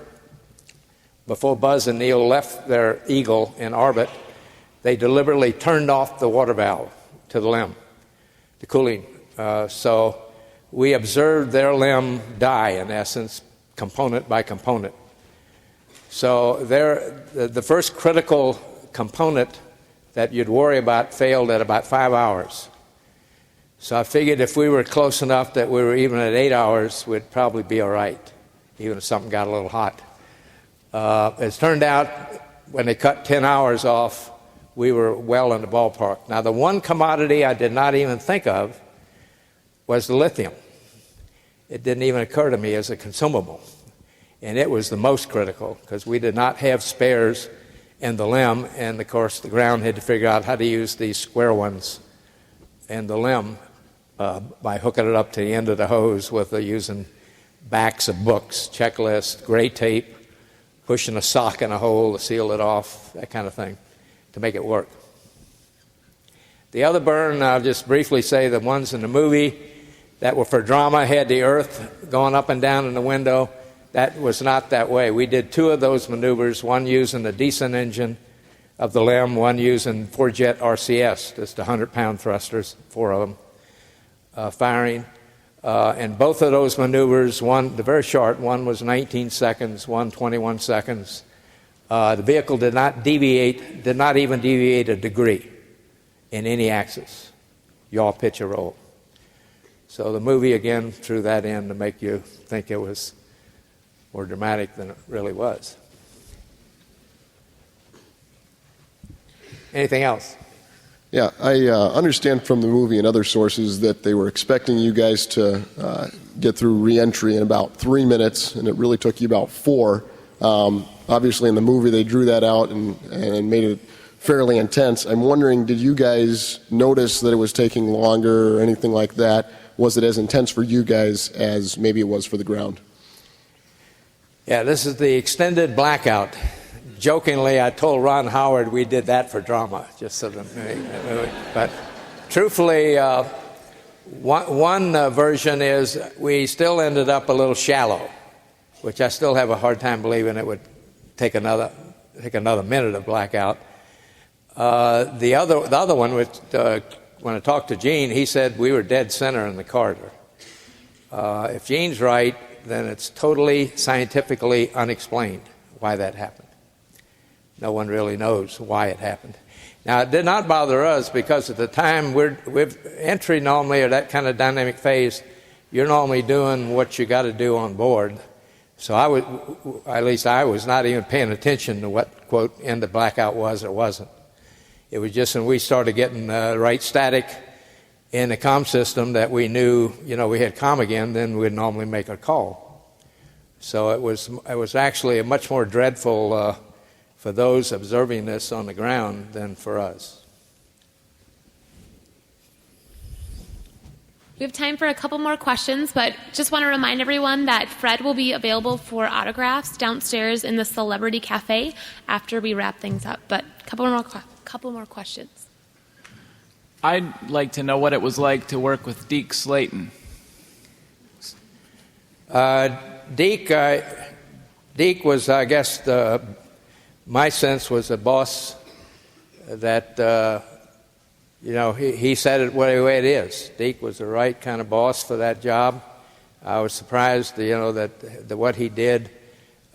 before Buzz and Neil left their Eagle in orbit, they deliberately turned off the water valve to the LEM, the cooling. So we observed their LEM die, in essence, component by component. So the first critical component that you'd worry about failed at about 5 hours. So I figured if we were close enough that we were even at 8 hours, we'd probably be all right, even if something got a little hot. As it turned out, when they cut 10 hours off, we were well in the ballpark. Now, the one commodity I did not even think of was the lithium. It didn't even occur to me as a consumable. And it was the most critical because we did not have spares in the LEM. And, of course, the ground had to figure out how to use these square ones in the LEM by hooking it up to the end of the hose with using backs of books, checklists, gray tape, pushing a sock in a hole to seal it off, that kind of thing, to make it work. The other burn, I'll just briefly say the ones in the movie that were for drama had the Earth going up and down in the window. That was not that way. We did 2 of those maneuvers, one using the descent engine of the LEM, one using 4-jet RCS, just 100-pound thrusters, 4 of them, firing. And both of those maneuvers, one, the very short, one was 19 seconds, one 21 seconds. The vehicle did not even deviate a degree in any axis, yaw, pitch, or roll. So the movie, again, threw that in to make you think it was more dramatic than it really was. Anything else? Yeah, I understand from the movie and other sources that they were expecting you guys to get through re-entry in about 3 minutes, and it really took you about 4. Obviously, in the movie, they drew that out and made it fairly intense. I'm wondering, did you guys notice that it was taking longer or anything like that? Was it as intense for you guys as maybe it was for the ground? Yeah, this is the extended blackout. Jokingly, I told Ron Howard we did that for drama, just so that. But truthfully, one version is we still ended up a little shallow, which I still have a hard time believing it would take another minute of blackout. The other one, which, when I talked to Gene, he said we were dead center in the corridor. If Gene's right, then it's totally scientifically unexplained why that happened. No one really knows why it happened. Now, it did not bother us because at the time with entry normally, or that kind of dynamic phase, you're normally doing what you got to do on board. So I was not even paying attention to what, quote, end of blackout was or wasn't. It was just when we started getting right static in the comm system that we knew, we had comm again, then we'd normally make a call. So it was actually much more dreadful for those observing this on the ground than for us. We have time for a couple more questions, but just want to remind everyone that Fred will be available for autographs downstairs in the Celebrity Cafe after we wrap things up. But a couple more questions. I'd like to know what it was like to work with Deke Slayton. Deke was, I guess, my sense was a boss that, he said it the way it is. Deke was the right kind of boss for that job. I was surprised, that what he did,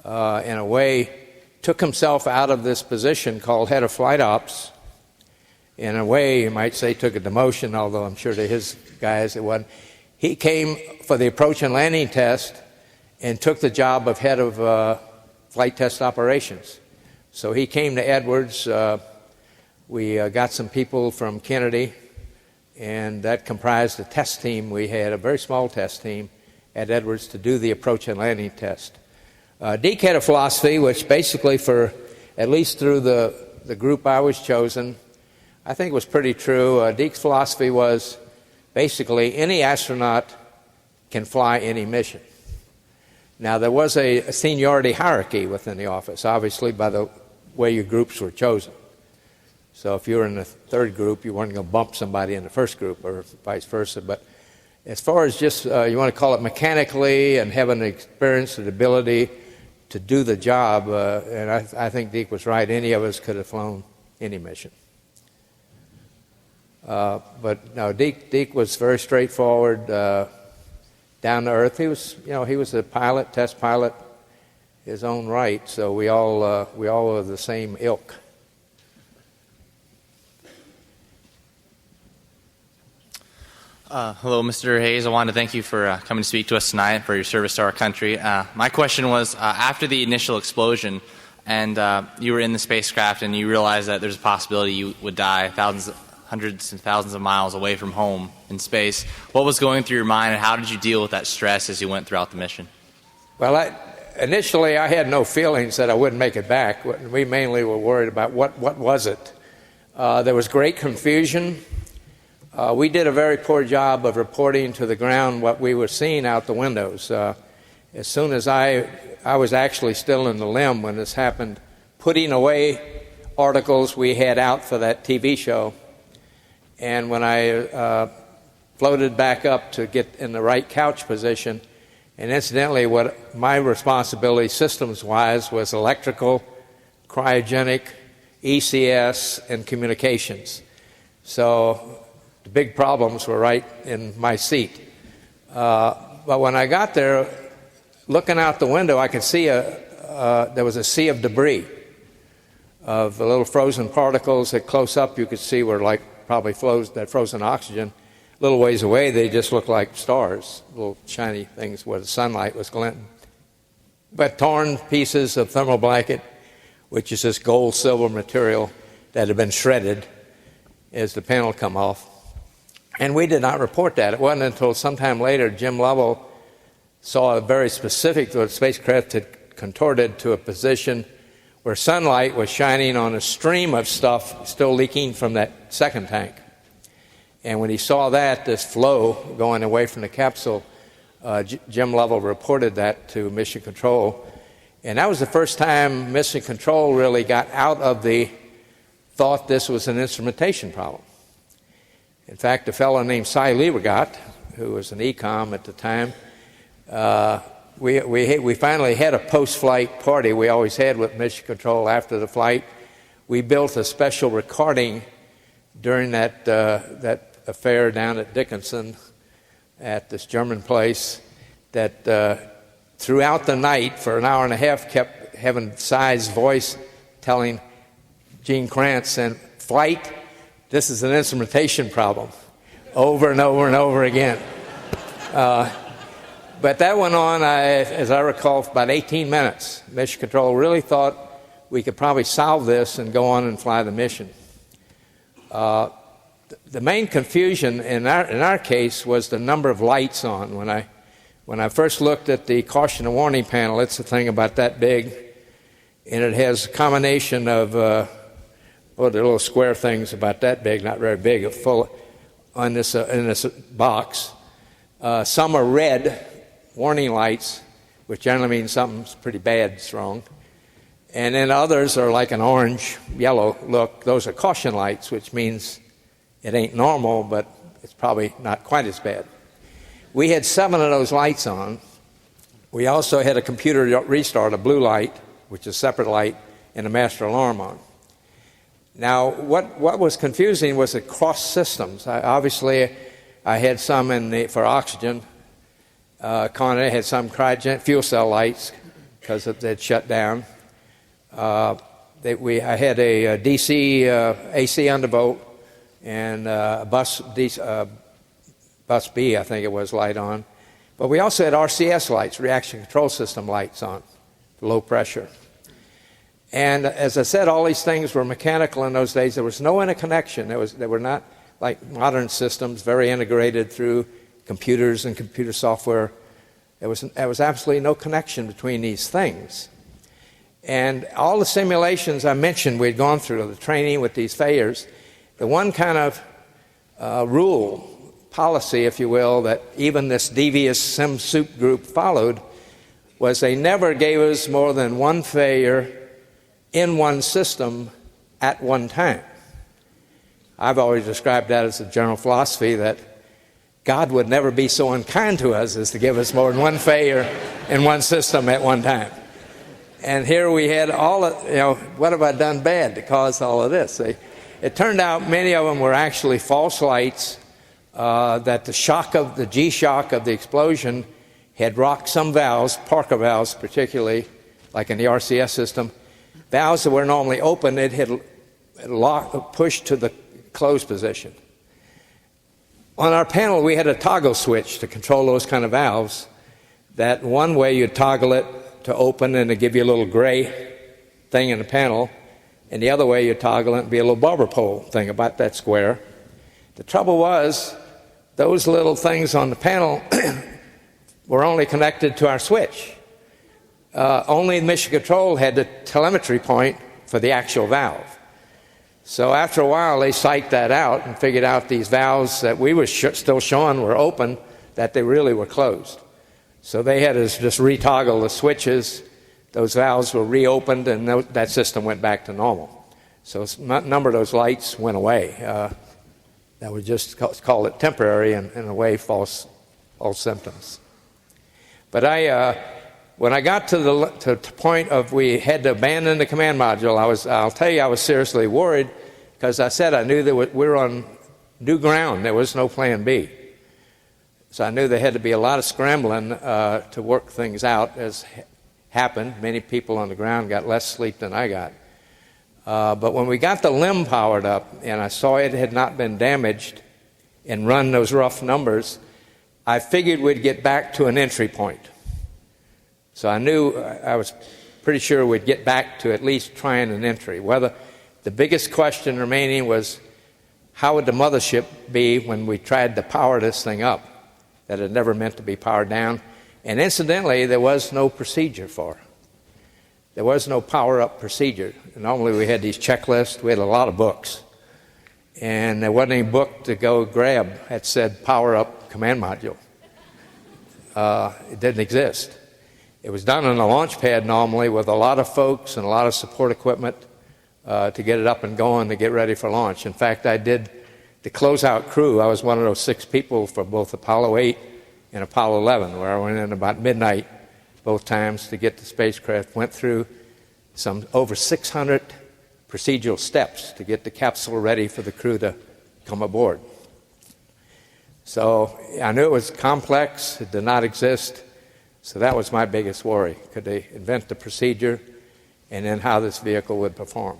in a way, took himself out of this position called head of flight ops. In a way, you might say took a demotion, although I'm sure to his guys it wasn't. He came for the approach and landing test and took the job of head of flight test operations. So he came to Edwards. We got some people from Kennedy, and that comprised a test team. We had a very small test team at Edwards to do the approach and landing test. Deke had a philosophy which basically for, at least through the group I was chosen, I think it was pretty true. Deke's philosophy was basically any astronaut can fly any mission. Now, there was a seniority hierarchy within the office, obviously, by the way your groups were chosen. So if you were in the third group, you weren't going to bump somebody in the first group or vice versa. But as far as just, you want to call it mechanically and having the experience and ability to do the job, and I think Deke was right. Any of us could have flown any mission. But no, Deke was very straightforward, down to earth. He was a pilot, test pilot, his own right. So we all were the same ilk. Hello, Mr. Hayes. I wanted to thank you for coming to speak to us tonight, for your service to our country. My question was, after the initial explosion, and you were in the spacecraft, and you realized that there's a possibility you would die hundreds and thousands of miles away from home in space, what was going through your mind, and how did you deal with that stress as you went throughout the mission? Well, initially I had no feelings that I wouldn't make it back. We mainly were worried about what was it. There was great confusion. We did a very poor job of reporting to the ground what we were seeing out the windows. As soon as I was actually still in the LIM when this happened, putting away articles we had out for that TV show. And when I floated back up to get in the right couch position, and incidentally, what my responsibility systems-wise was electrical, cryogenic, ECS, and communications. So the big problems were right in my seat. But when I got there, looking out the window, I could see there was a sea of debris, of the little frozen particles that close up you could see were like probably that frozen oxygen. A little ways away, they just looked like stars, little shiny things where the sunlight was glinting. But torn pieces of thermal blanket, which is this gold-silver material that had been shredded as the panel come off. And we did not report that. It wasn't until sometime later Jim Lovell saw a very specific, the spacecraft had contorted to a position where sunlight was shining on a stream of stuff still leaking from that second tank. And when he saw that, this flow going away from the capsule, Jim Lovell reported that to Mission Control. And that was the first time Mission Control really got out of the thought this was an instrumentation problem. In fact, a fellow named Cy Liebergott, who was an ECOM at the time, we finally had a post-flight party we always had with Mission Control after the flight. We built a special recording during that affair down at Dickinson at this German place that throughout the night for an hour and a half kept having Cy's voice telling Gene Kranz, and flight, this is an instrumentation problem, over and over and over again. But that went on, as I recall, for about 18 minutes. Mission Control really thought we could probably solve this and go on and fly the mission. the main confusion in our case was the number of lights on. When I first looked at the caution and warning panel, it's a thing about that big, and it has a combination of the little square things about that big, not very big, full in this box. Some are red warning lights, which generally means something's pretty bad, wrong. And then others are like an orange, yellow look. Those are caution lights, which means it ain't normal, but it's probably not quite as bad. We had 7 of those lights on. We also had a computer restart, a blue light, which is a separate light, and a master alarm on. Now, what was confusing was the cross systems. Obviously, I had some for oxygen. Conde had some cryogenic fuel cell lights because they'd shut down. I had a DC AC undervolt and bus B, I think it was, light on. But we also had RCS lights, reaction control system lights on, low pressure. And as I said, all these things were mechanical in those days. There was no interconnection. They were not like modern systems, very integrated through computers and computer software. There was absolutely no connection between these things. And all the simulations I mentioned we'd gone through, the training with these failures, the one kind of policy, if you will, that even this devious sim soup group followed was they never gave us more than one failure in one system at one time. I've always described that as a general philosophy that God would never be so unkind to us as to give us more than one failure in one system at one time. And here we had what have I done bad to cause all of this? It turned out many of them were actually false lights, that the G-shock of the explosion had rocked some valves, Parker valves particularly, like in the RCS system. Valves that were normally open, it had pushed to the closed position. On our panel, we had a toggle switch to control those kind of valves. That one way you'd toggle it to open and to give you a little gray thing in the panel, and the other way you toggle it and be a little barber pole thing about that square. The trouble was, those little things on the panel were only connected to our switch. Only Mission Control had the telemetry point for the actual valve. So after a while, they psyched that out and figured out these valves that we were still showing were open, that they really were closed. So they had us just retoggle the switches. Those valves were reopened, and that system went back to normal. So a number of those lights went away. That would just call it temporary and in a way false symptoms. But when I got to the point of we had to abandon the command module, I'll tell you I was seriously worried because I said I knew that we were on new ground. There was no plan B. So I knew there had to be a lot of scrambling to work things out, as happened. Many people on the ground got less sleep than I got. But when we got the LIM powered up and I saw it had not been damaged and run those rough numbers, I figured we'd get back to an entry point. So I was pretty sure we'd get back to at least trying an entry. Whether the biggest question remaining was how would the mothership be when we tried to power this thing up that had never meant to be powered down. And incidentally, there was no procedure for it. There was no power-up procedure. Normally we had these checklists. We had a lot of books. And there wasn't any book to go grab that said power-up command module. It didn't exist. It was done on a launch pad normally with a lot of folks and a lot of support equipment to get it up and going to get ready for launch. In fact, I did the closeout crew. I was one of those 6 people for both Apollo 8 and Apollo 11, where I went in about midnight both times to get the spacecraft. Went through over 600 procedural steps to get the capsule ready for the crew to come aboard. So I knew it was complex. It did not exist. So that was my biggest worry. Could they invent the procedure and then how this vehicle would perform?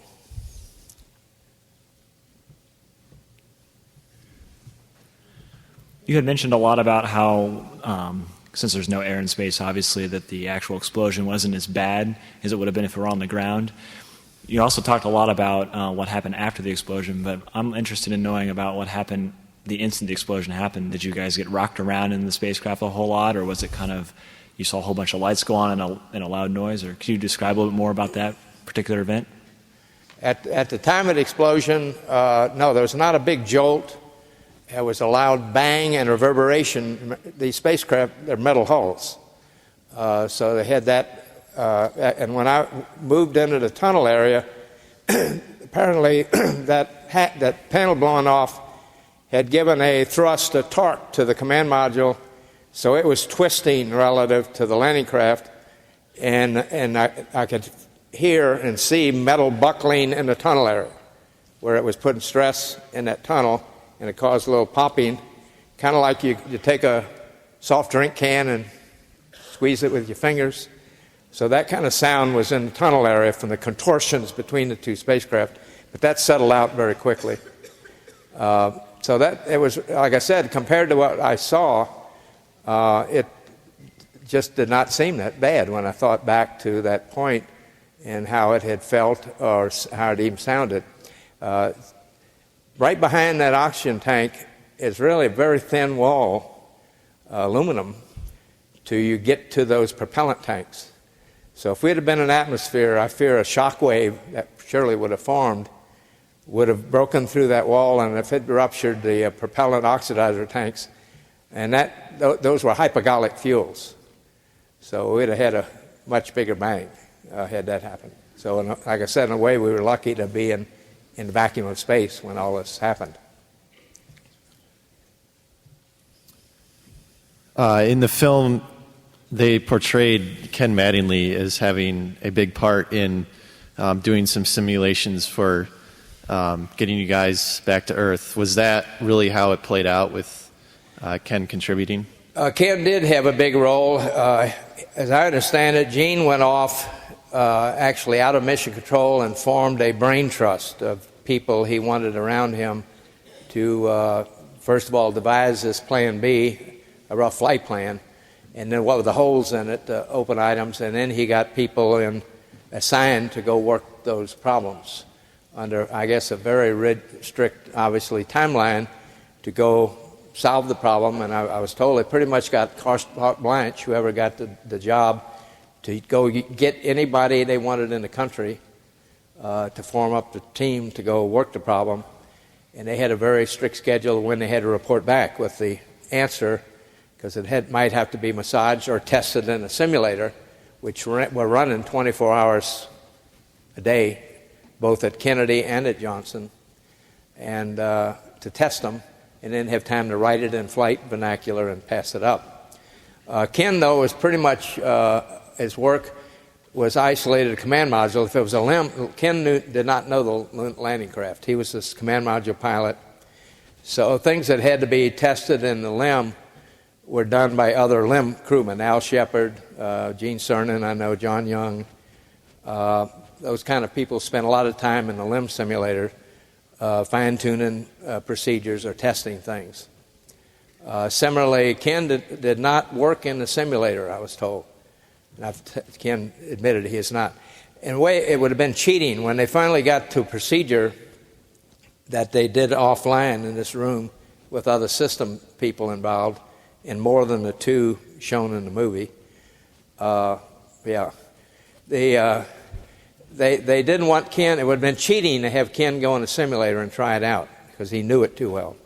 You had mentioned a lot about how, since there's no air in space, obviously, that the actual explosion wasn't as bad as it would have been if it were on the ground. you also talked a lot about what happened after the explosion, but I'm interested in knowing about what happened the instant the explosion happened. Did you guys get rocked around in the spacecraft a whole lot, or was it kind of you saw a whole bunch of lights go on and a loud noise? Or can you describe a little bit more about that particular event? At the time of the explosion, no, there was not a big jolt. There was a loud bang and reverberation. These spacecraft, they're metal hulls. So they had that. And when I moved into the tunnel area, apparently that panel blowing off had given a thrust, a torque to the command module, so it was twisting relative to the landing craft, and I could hear and see metal buckling in the tunnel area where it was putting stress in that tunnel, and it caused a little popping, kind of like you take a soft drink can and squeeze it with your fingers. So that kind of sound was in the tunnel area from the contortions between the two spacecraft, but that settled out very quickly. So that it was, like I said, compared to what I saw, it just did not seem that bad when I thought back to that point and how it had felt or how it even sounded. Right behind that oxygen tank is really a very thin wall, aluminum, till you get to those propellant tanks. So if we had been in atmosphere, I fear a shock wave that surely would have formed would have broken through that wall, and if it ruptured the propellant oxidizer tanks, and those were hypogolic fuels. So we'd have had a much bigger bang had that happened. So like I said, in a way, we were lucky to be in the vacuum of space when all this happened. In the film, they portrayed Ken Mattingly as having a big part in doing some simulations for getting you guys back to Earth. Was that really how it played out with Ken contributing? Ken did have a big role. As I understand it, Gene went off actually out of Mission Control and formed a brain trust of people he wanted around him to, first of all, devise this Plan B, a rough flight plan, and then what were the holes in it, open items, and then he got people assigned to go work those problems under, I guess, a very strict, obviously, timeline to go solve the problem. And I was told it pretty much got carte blanche, whoever got the job, to go get anybody they wanted in the country to form up the team to go work the problem. And they had a very strict schedule when they had to report back with the answer, because it might have to be massaged or tested in a simulator, which were running 24 hours a day, both at Kennedy and at Johnson, and to test them, and then have time to write it in flight vernacular and pass it up. Ken, though, was pretty much, his work was isolated to command module. If it was a LEM, Ken did not know the landing craft. He was this command module pilot. So things that had to be tested in the LEM were done by other LEM crewmen, Al Shepard, Gene Cernan, I know, John Young. Those kind of people spent a lot of time in the LEM simulator fine-tuning procedures or testing things. Similarly, Ken did not work in the simulator, I was told. And Ken admitted he is not. In a way, it would have been cheating when they finally got to a procedure that they did offline in this room with other system people involved, and more than the two shown in the movie. They didn't want Ken. It would have been cheating to have Ken go in a simulator and try it out because he knew it too well.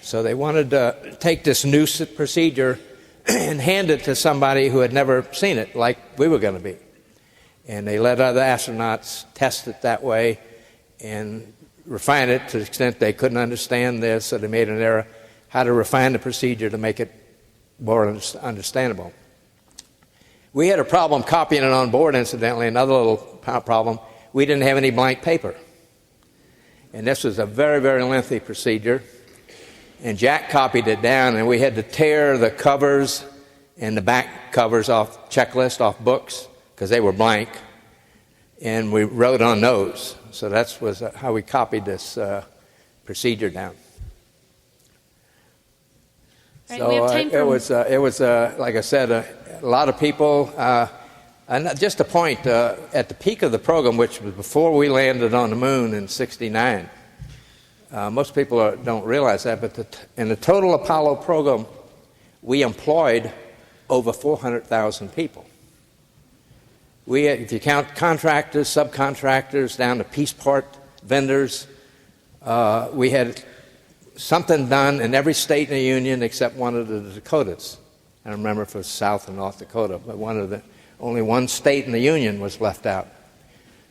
So they wanted to take this new procedure and hand it to somebody who had never seen it, like we were going to be. And they let other astronauts test it that way and refine it to the extent they couldn't understand this, so they made an error, how to refine the procedure to make it more understandable. We had a problem copying it on board, incidentally, another little problem. We didn't have any blank paper. And this was a very, very lengthy procedure. And Jack copied it down, and we had to tear the covers and the back covers off checklist, off books, because they were blank. And we wrote on those. So that was how we copied this procedure down. Right, so it was like I said, a lot of people And just a point, at the peak of the program, which was before we landed on the moon in '69, most people don't realize that, but in the total Apollo program, we employed over 400,000 people. If you count contractors, subcontractors, down to piece part vendors, we had something done in every state in the Union except one of the Dakotas. I don't remember if it was South or North Dakota, but only one state in the Union was left out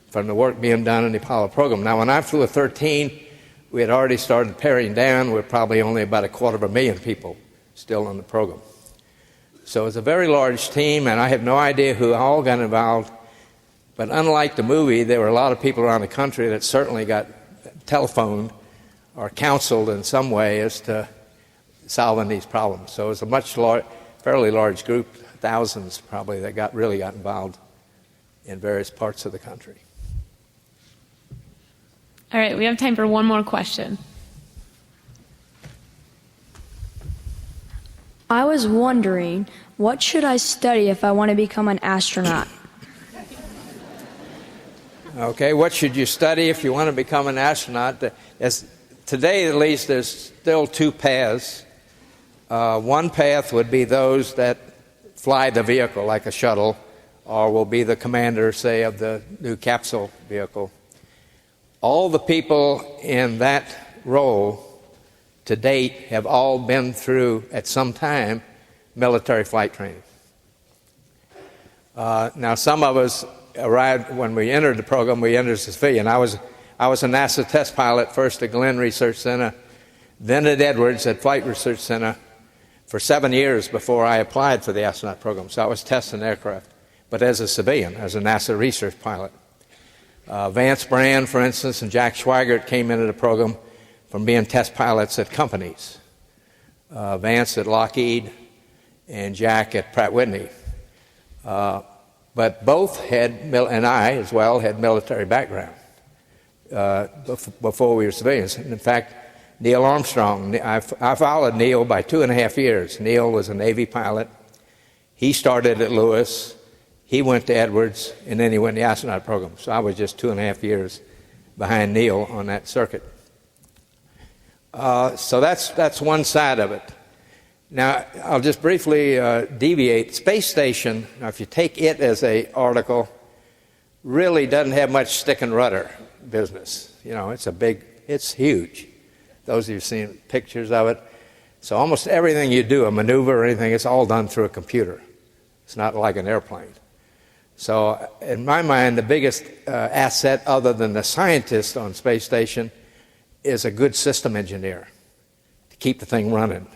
from the work being done in the Apollo program. Now, when I flew a 13, we had already started paring down. We're probably only about 250,000 people still in the program. So it's a very large team, and I have no idea who all got involved. But unlike the movie, there were a lot of people around the country that certainly got telephoned or counseled in some way as to solving these problems. So it's a fairly large group, thousands probably, that really got involved in various parts of the country. All right, we have time for one more question. I was wondering, what should I study if I want to become an astronaut? Okay, what should you study if you want to become an astronaut? Today, at least, there's still two paths. One path would be those that fly the vehicle, like a shuttle, or will be the commander, say, of the new capsule vehicle. All the people in that role to date have all been through, at some time, military flight training. Now, some of us arrived when we entered the program. We entered as a civilian. I was a NASA test pilot, first at Glenn Research Center, then at Edwards at Flight Research Center for 7 years before I applied for the astronaut program. So I was testing aircraft, but as a civilian, as a NASA research pilot. Vance Brand, for instance, and Jack Schweigert came into the program from being test pilots at companies. Vance at Lockheed and Jack at Pratt Whitney. But both and I as well, had military background before we were civilians. And in fact, Neil Armstrong, I followed Neil by 2.5 years. Neil was a Navy pilot. He started at Lewis. He went to Edwards, and then he went to the astronaut program. So I was just 2.5 years behind Neil on that circuit. So that's one side of it. Now, I'll just briefly deviate. Space Station, now if you take it as an article, really doesn't have much stick and rudder business. You know, it's huge. Those of you who've seen pictures of it. So almost everything you do, a maneuver or anything, it's all done through a computer. It's not like an airplane. So in my mind, the biggest asset other than the scientist on Space Station is a good system engineer to keep the thing running,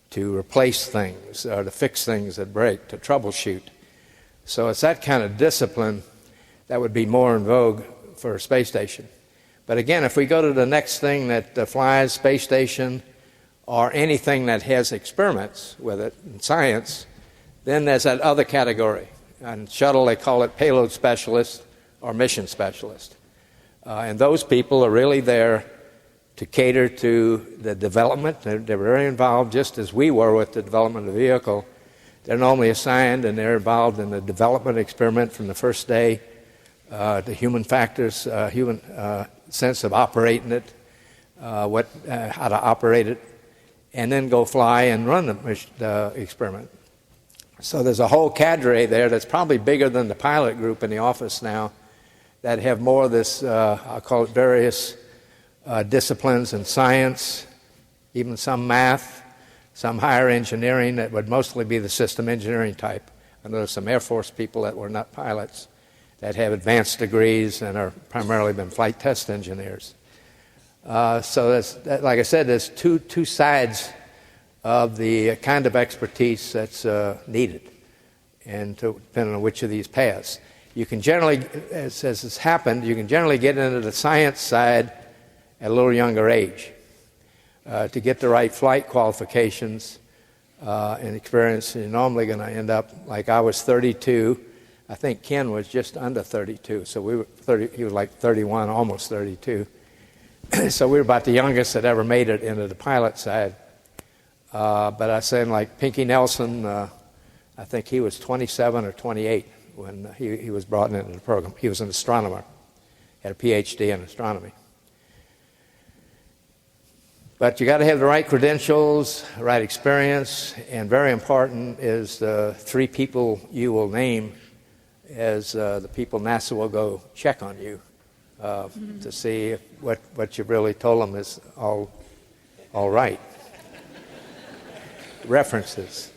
to replace things, or to fix things that break, to troubleshoot. So it's that kind of discipline that would be more in vogue for a space station. But again, if we go to the next thing that flies, space station, or anything that has experiments with it in science, then there's that other category. On shuttle, they call it payload specialist or mission specialist. And those people are really there to cater to the development. They're very involved, just as we were with the development of the vehicle. They're normally assigned, and they're involved in the development experiment from the first day, the human factors, human sense of operating it, how to operate it, and then go fly and run the experiment. So there's a whole cadre there that's probably bigger than the pilot group in the office now that have more of this, I'll call it various disciplines in science, even some math, some higher engineering that would mostly be the system engineering type. And there's some Air Force people that were not pilots that have advanced degrees and are primarily been flight test engineers. So like I said, there's two sides of the kind of expertise that's needed, and depending on which of these paths. You can generally, as has happened, you can generally get into the science side at a little younger age to get the right flight qualifications and experience. You're normally going to end up, like I was 32. I think Ken was just under 32, so we were 30. He was like 31, almost 32. So we were about the youngest that ever made it into the pilot side. But I was saying, like Pinky Nelson, I think he was 27 or 28 when he was brought into the program. He was an astronomer, had a PhD in astronomy. But you got to have the right credentials, the right experience, and very important is the 3 people you will name as the people NASA will go check on you to see if what you've really told them is all right. References.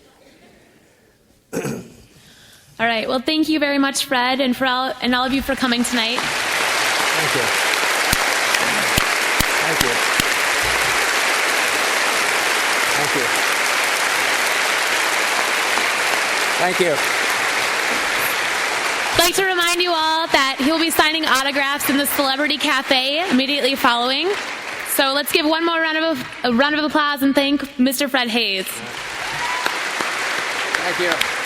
All right. Well, thank you very much, Fred, and all of you for coming tonight. Thank you. Thank you. Thank you. Thank you. I'd like to remind you all that he'll be signing autographs in the Celebrity Cafe immediately following. So let's give one more round of applause and thank Mr. Fred Haise. Thank you.